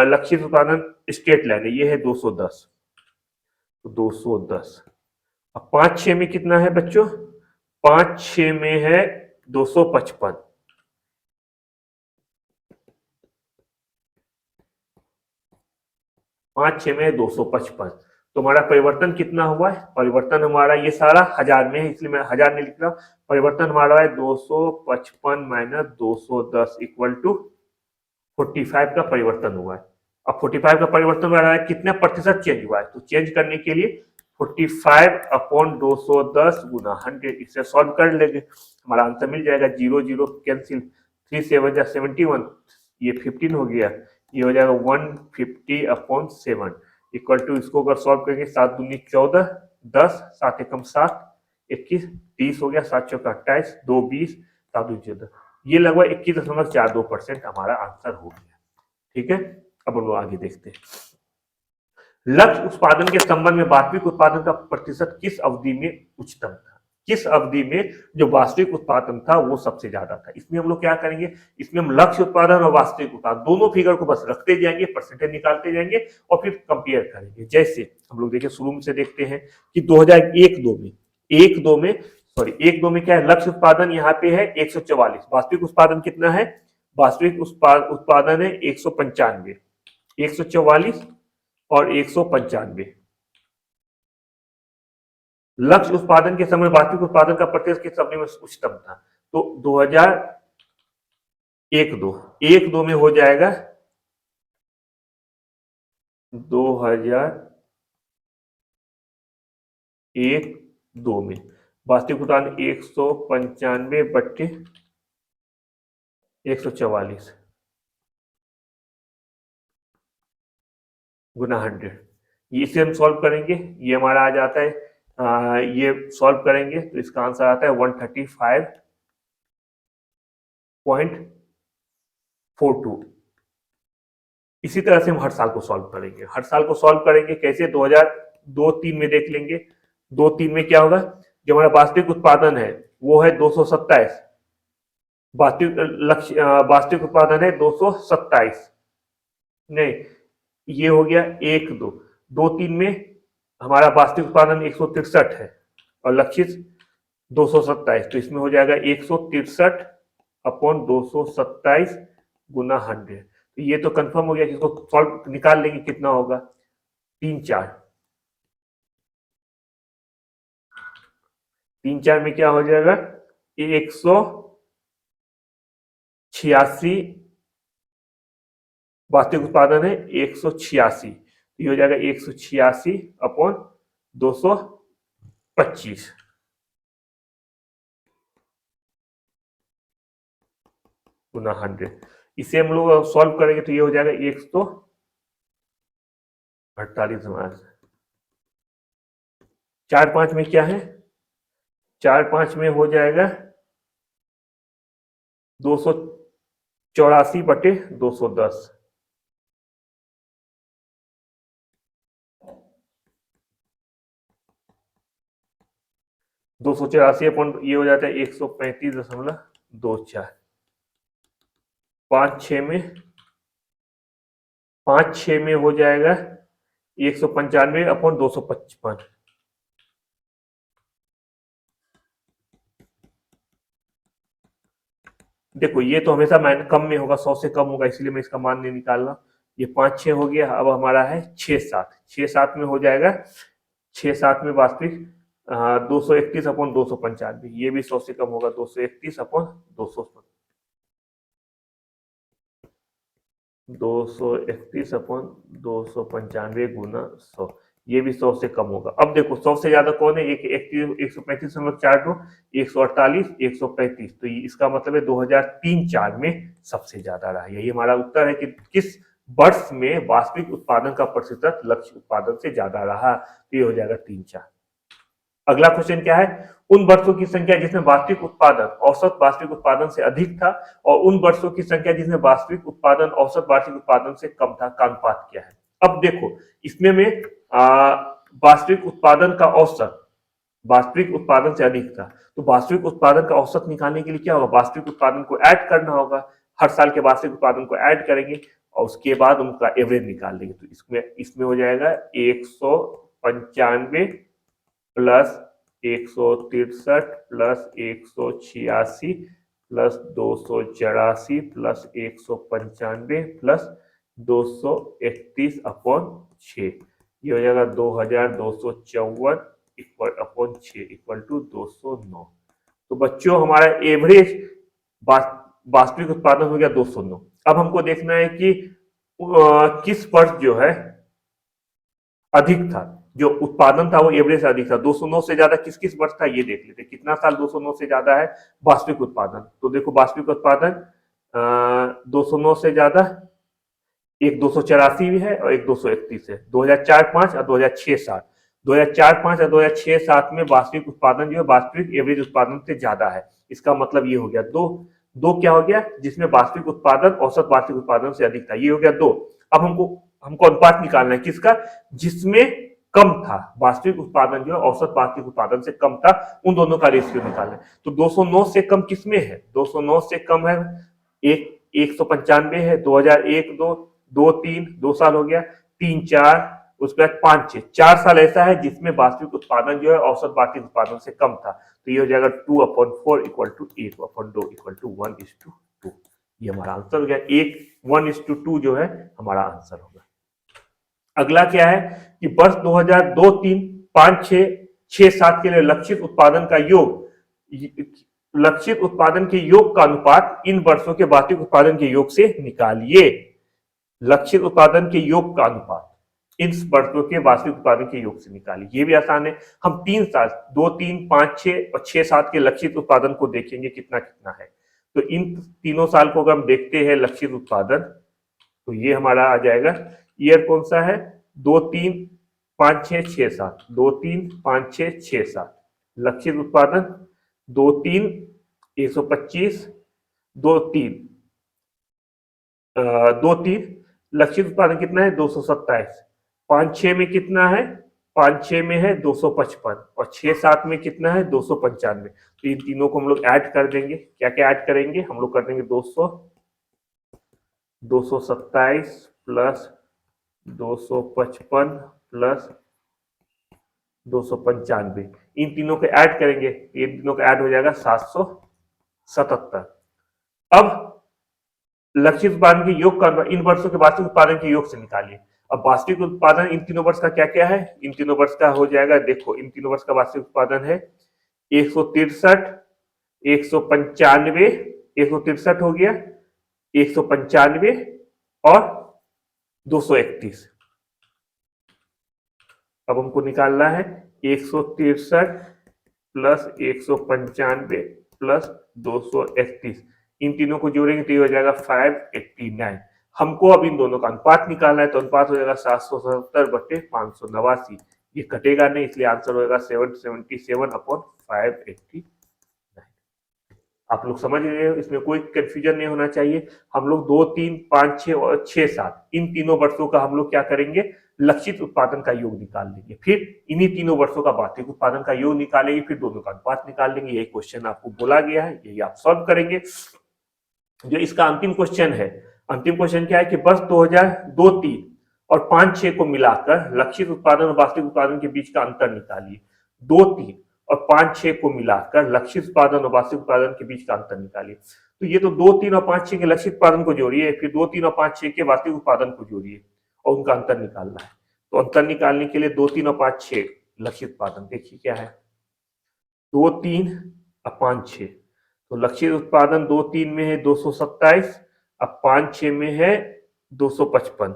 लक्षित उत्पादन स्ट्रेट लाइन है, ये है 210, तो 210। अब 5-6 में कितना है बच्चों, 5-6 में है 255, 5-6 में 255, तो हमारा परिवर्तन कितना हुआ है, परिवर्तन हमारा ये सारा हजार में है इसलिए मैं हजार नहीं लिख रहा, परिवर्तन हमारा है 255 माइनस 210 इक्वल टू 45 का परिवर्तन हुआ है। अब 45 का परिवर्तन हो रहा है, कितने प्रतिशत चेंज हुआ है, तो चेंज करने के लिए 45 अपॉन 210 गुना 100, इससे सॉल्व कर लेंगे, हमारा आंसर मिल जाएगा। 0 0 कैंसिल, 3 7 जा 71, ये 15 हो गया, ये हो जाएगा 150 अपॉन 7 इक्वल टू, इसको अगर सॉल्व करेंगे 7 दूनी 14, 10 7 एकम 7, 21 30 हो गया, 7 चौका 28, 2 20, 7 2 14, ये लगभग 21.42% हमारा आंसर हो गया। ठीक है, अब हम लोग आगे देखते हैं। लक्ष्य उत्पादन के संबंध में वास्तविक उत्पादन का प्रतिशत किस अवधि में उच्चतम था? किस अवधि में जो वास्तविक उत्पादन था वो सबसे ज्यादा था? इसमें हम लोग क्या करेंगे, इसमें हम लक्ष्य उत्पादन और वास्तविक उत्पादन दोनों फिगर को बस रखते जाएंगे, परसेंटेज निकालते जाएंगे और फिर कंपेयर करेंगे। जैसे हम लोग देखिए शुरू से देखते हैं कि 2001-2 में एक दो में क्या है, लक्ष्य उत्पादन यहाँ पे है 144, वास्तविक उत्पादन कितना है, वास्तविक उत्पादन है 195, 144 और 195। लक्ष्य उत्पादन के समय वास्तविक उत्पादन का प्रतिशत किस अवधि में उच्चतम था? तो 2001-2 में हो जाएगा 2001-2 में वास्तविक उत्पादन 195/144 गुना 100। इसे हम सॉल्व करेंगे, ये हमारा आ जाता है ये सॉल्व करेंगे तो इसका आंसर आता है 135.42। इसी तरह से हम हर साल को सॉल्व करेंगे। हर साल को सॉल्व करेंगे कैसे, 2002-3 में देख लेंगे। 2-3 में क्या होगा, जो हमारा वास्तविक उत्पादन है वो है 227, वास्तविक उत्पादन है 227, नहीं ये हो गया 1-2। 2-3 में हमारा वास्तविक उत्पादन 163 है और लक्षित 227, तो इसमें हो जाएगा 163/227 गुना 100। तो ये तो कंफर्म हो गया, इसको सॉल्व निकाल लेंगे कितना होगा, 3-4 में क्या हो जाएगा 186, वास्तविक उत्पादन है 186, ये हो जाएगा 186/225 गुना 100। इसे हम लोग सॉल्व करेंगे तो ये हो जाएगा 148 हमारा। 4-5 में क्या है, 4-5 में हो जाएगा 284/210। ये हो जाता है 135.24। 5-6 में हो जाएगा 195/255। देखो ये तो हमेशा कम में होगा, 100 से कम होगा, इसलिए मैं इसका मान नहीं निकाल रहा। ये 5-6 हो गया। अब हमारा है 6-7 में हो जाएगा, 6-7 में वास्तविक 231/295, ये भी 100 से कम होगा, 231/295 गुना 100, ये भी 100 से कम होगा। अब देखो 100 से ज्यादा कौन है, 135.42, 148, 135, तो इसका मतलब है 2003-4 में सबसे ज्यादा रहा। यही हमारा उत्तर है कि किस वर्ष में वास्तविक उत्पादन का प्रतिशत लक्ष्य उत्पादन से ज्यादा रहा, तो ये हो जाएगा 3-4। अगला क्वेश्चन क्या है, उन वर्षों की संख्या जिसमें वास्तविक उत्पादन औसत वार्षिक उत्पादन से अधिक था और उन वर्षों की संख्या जिसमें वास्तविक उत्पादन औसत वार्षिक उत्पादन से कम था, का अनुपात क्या है? अब देखो इसमें में वास्तविक उत्पादन का औसत वास्तविक उत्पादन से अधिक था, तो वास्तविक उत्पादन का औसत निकालने के लिए क्या होगा, वास्तविक उत्पादन को ऐड करना होगा। हर साल के वास्तविक उत्पादन को ऐड करेंगे और उसके बाद उनका एवरेज निकाल देंगे। तो इसमें हो जाएगा 195 plus 163 plus 186 plus 284 plus 195 plus 231/6, ये हो जाएगा 2254/6 इक्वल टू 209। तो बच्चों हमारा एवरेज वास्तविक उत्पादन हो गया 209। अब हमको देखना है कि किस वर्ष जो है अधिक था, जो उत्पादन था वो एवरेज से अधिक था। 209 से ज्यादा किस किस वर्ष था ये देख लेते हैं। कितना साल 209 से ज्यादा है वास्तविक उत्पादन, तो देखो वास्तविक उत्पादन 209 से ज्यादा एक 284 भी है और एक 231 है। 2004-5 और 2006-7, 2004-5 और 2006-7 में वास्तविक उत्पादन जो है वास्तविक एवरेज उत्पादन से ज्यादा है। इसका मतलब ये हो गया दो क्या हो गया, जिसमें वास्तविक उत्पादन औसत वार्षिक उत्पादन से अधिक था, ये हो गया 2। अब हमको अनुपात निकालना है किसका, जिसमें कम था, वास्तविक उत्पादन जो है औसत वास्तविक उत्पादन से कम था, उन दोनों का रेशियो निकालना है। तो 209 से कम किसमें है, 209 से कम है एक 195 है, 2001 दो, 2 3 2 साल हो गया, 3 4, उसके बाद 5 6 4 साल ऐसा है जिसमें वास्तविक उत्पादन जो है औसत वार्षिक उत्पादन से कम था। तो ये हो जाएगा 2/4 इक्वल टू 1/2 इक्वल टू 1:2। ये हमारा आंसर हो गया, 1:2 जो है हमारा आंसर होगा। अगला क्या है कि वर्ष 2002 3 5 6 6 7 के लिए लक्षित उत्पादन का योग, लक्षित उत्पादन के योग का अनुपात इन वर्षों के वार्षिक उत्पादन के योग से निकालिए। लक्षित उत्पादन के योग का अनुपात इन वर्षों के वार्षिक उत्पादन के योग से निकालिए। ये भी आसान है। हम 3 साल 2 3 5 6 और 6 7 के लक्षित उत्पादन को देखेंगे कितना कितना है। तो इन तीनों साल को अगर हम देखते हैं लक्षित उत्पादन, तो ये हमारा आ जाएगा, ईयर कौन सा है, 2 3 5 6 6 7, 2 3 5 6 6 7, लक्षित उत्पादन 2 3 125, 2 3 2 3 लक्षित उत्पादन कितना है 227, 5 6 में कितना है, 5 6 में है 255 और 6 7 में कितना है 295। तो इन तीनों को हम लोग ऐड कर देंगे। क्या क्या ऐड करेंगे, हम लोग कर देंगे 227 प्लस 255 प्लस 295, इन तीनों को ऐड करेंगे, इन तीनों का ऐड हो जाएगा 777। अब लक्षित उत्पादन के योग का इन वर्षों के वार्षिक उत्पादन के योग से निकालिए। अब वार्षिक उत्पादन इन तीनों वर्ष का क्या क्या है, इन तीनों वर्ष का हो जाएगा, देखो इन तीनों वर्ष का वार्षिक उत्पादन है 163, 195, 163 हो गया, 195 और 231। अब हमको निकालना है 163 प्लस 195 प्लस 231, इन तीनों को जोड़ेंगे तो ये हो जाएगा 589। हमको अब इन दोनों का अनुपात निकालना है, तो अनुपात हो जाएगा 777/589। ये कटेगा नहीं, इसलिए आंसर होगा 777/589। आप लोग समझ रहे हो, इसमें कोई कंफ्यूजन नहीं होना चाहिए। हम लोग 2 3 5 6 और 6 7 इन तीनों वर्षों का हम लोग क्या करेंगे, लक्षित उत्पादन का योग निकाल लेंगे, फिर इन्हीं तीनों वर्षों का वार्षिक उत्पादन का योग निकालेंगे, फिर दोनों का अनुपात निकाल लेंगे। यही क्वेश्चन आपको बोला गया है, यही आप सॉल्व करेंगे। जो इसका अंतिम क्वेश्चन है, अंतिम क्वेश्चन क्या है कि वर्ष 2002 3 और 5 6 को मिलाकर लक्षित उत्पादन और वास्तविक उत्पादन के बीच का अंतर निकालिए। 2 3 और 5 6 को मिलाकर लक्षित उत्पादन और वास्तविक उत्पादन के बीच का अंतर निकालिए। तो ये तो 2 3 और 5 6 के लक्षित उत्पादन को जोड़िए, फिर 2 3 और 5 6 के वास्तविक उत्पादन को जोड़िए और उनका अंतर निकालना है। तो अंतर निकालने के लिए 2 3 और 5 6 लक्षित उत्पादन देखिए क्या है, 2 3 और 5 6, तो लक्षित उत्पादन 2 3 में है 227, अब 5 6 में है 255,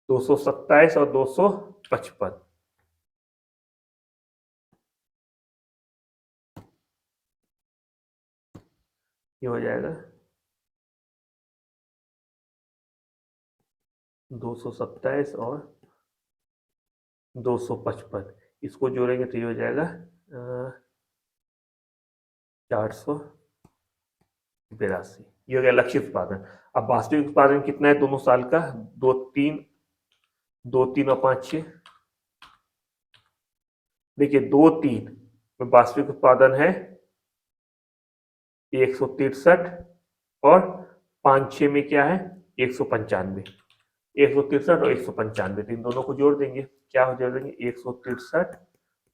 227 और 255, ये हो जाएगा 227 और 255, इसको जोड़ेंगे तो ये हो जाएगा 482। ये हो गया लक्षित उत्पादन। अब वास्तविक उत्पादन कितना है दोनों साल का, 2 3 और 5 6, देखिए 2 3 में वास्तविक उत्पादन है 163 और 5 6 में क्या है 195, 163 और 195, तो इन दोनों को जोड़ देंगे, क्या हो जाएंगे 163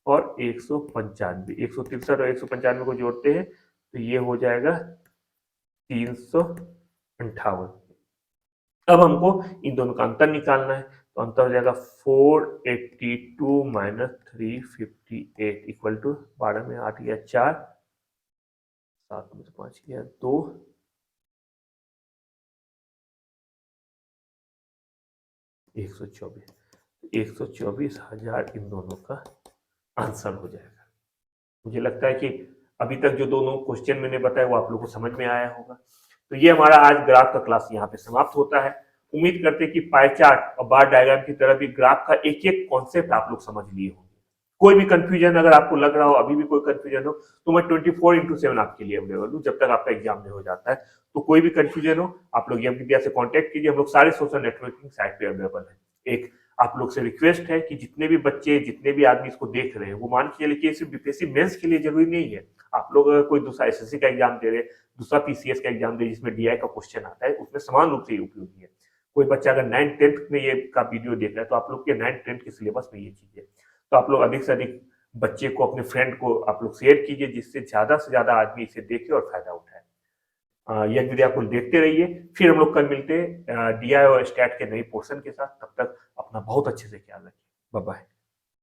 और 195, 163 और 195 को जोड़ते हैं तो ये हो जाएगा 358। अब हमको इन दोनों का अंतर निकालना है, तो अंतर हो जाएगा 482 माइनस 358 इक्वल टू 12 में 8 गया 4, 7 में 5 गया 2, 124, 124,000 इन दोनों का आंसर हो जाएगा। मुझे लगता है कि अभी तक जो दोनों क्वेश्चन मैंने बताया वो आप लोगों को समझ में आया होगा। तो ये हमारा आज ग्राफ का क्लास यहाँ पे समाप्त होता है। उम्मीद करते हैं कि पाई चार्ट और बार डायग्राम की तरह भी ग्राफ का एक एक कॉन्सेप्ट आप लोग समझ लिए होंगे। कोई भी कंफ्यूजन अगर आपको लग रहा हो, अभी भी कोई कंफ्यूजन हो, तो मैं 24/7 आपके लिए अवेलेबल हूँ जब तक आपका एग्जाम नहीं हो जाता है। तो कोई भी कंफ्यूजन हो, आप लोग यम विद्या से कांटेक्ट कीजिए। हम लोग सारे सोशल नेटवर्किंग साइट पे अवेलेबल है। एक आप लोग से रिक्वेस्ट है कि जितने भी बच्चे, जितने भी आदमी इसको देख रहे हैं, वो मान के चलिए कि सिर्फ बीपीएससी मेंस के लिए जरूरी नहीं है। आप लोग अगर कोई दूसरा एसएससी का एग्जाम दे रहे हैं, दूसरा पीसीएस का एग्जाम दे जिसमें डीआई का क्वेश्चन आता है, उसमें समान रूप से उपयोगी है। कोई बच्चा अगर 9th-10th में ये का वीडियो देख रहा है, तो आप लोग के 9th-10th के सिलेबस में ये चीजें, तो आप लोग अधिक से अधिक बच्चे को, अपने फ्रेंड को आप लोग शेयर कीजिए, जिससे ज्यादा से ज्यादा आदमी इसे देखे और फायदा उठाए। यह वीडियो आप लोग देखते रहिए। फिर हम लोग कल मिलते हैं डीआई और स्टैट के नए पोर्शन के साथ। तब तक अपना बहुत अच्छे से ख्याल रखिए। Bye bye.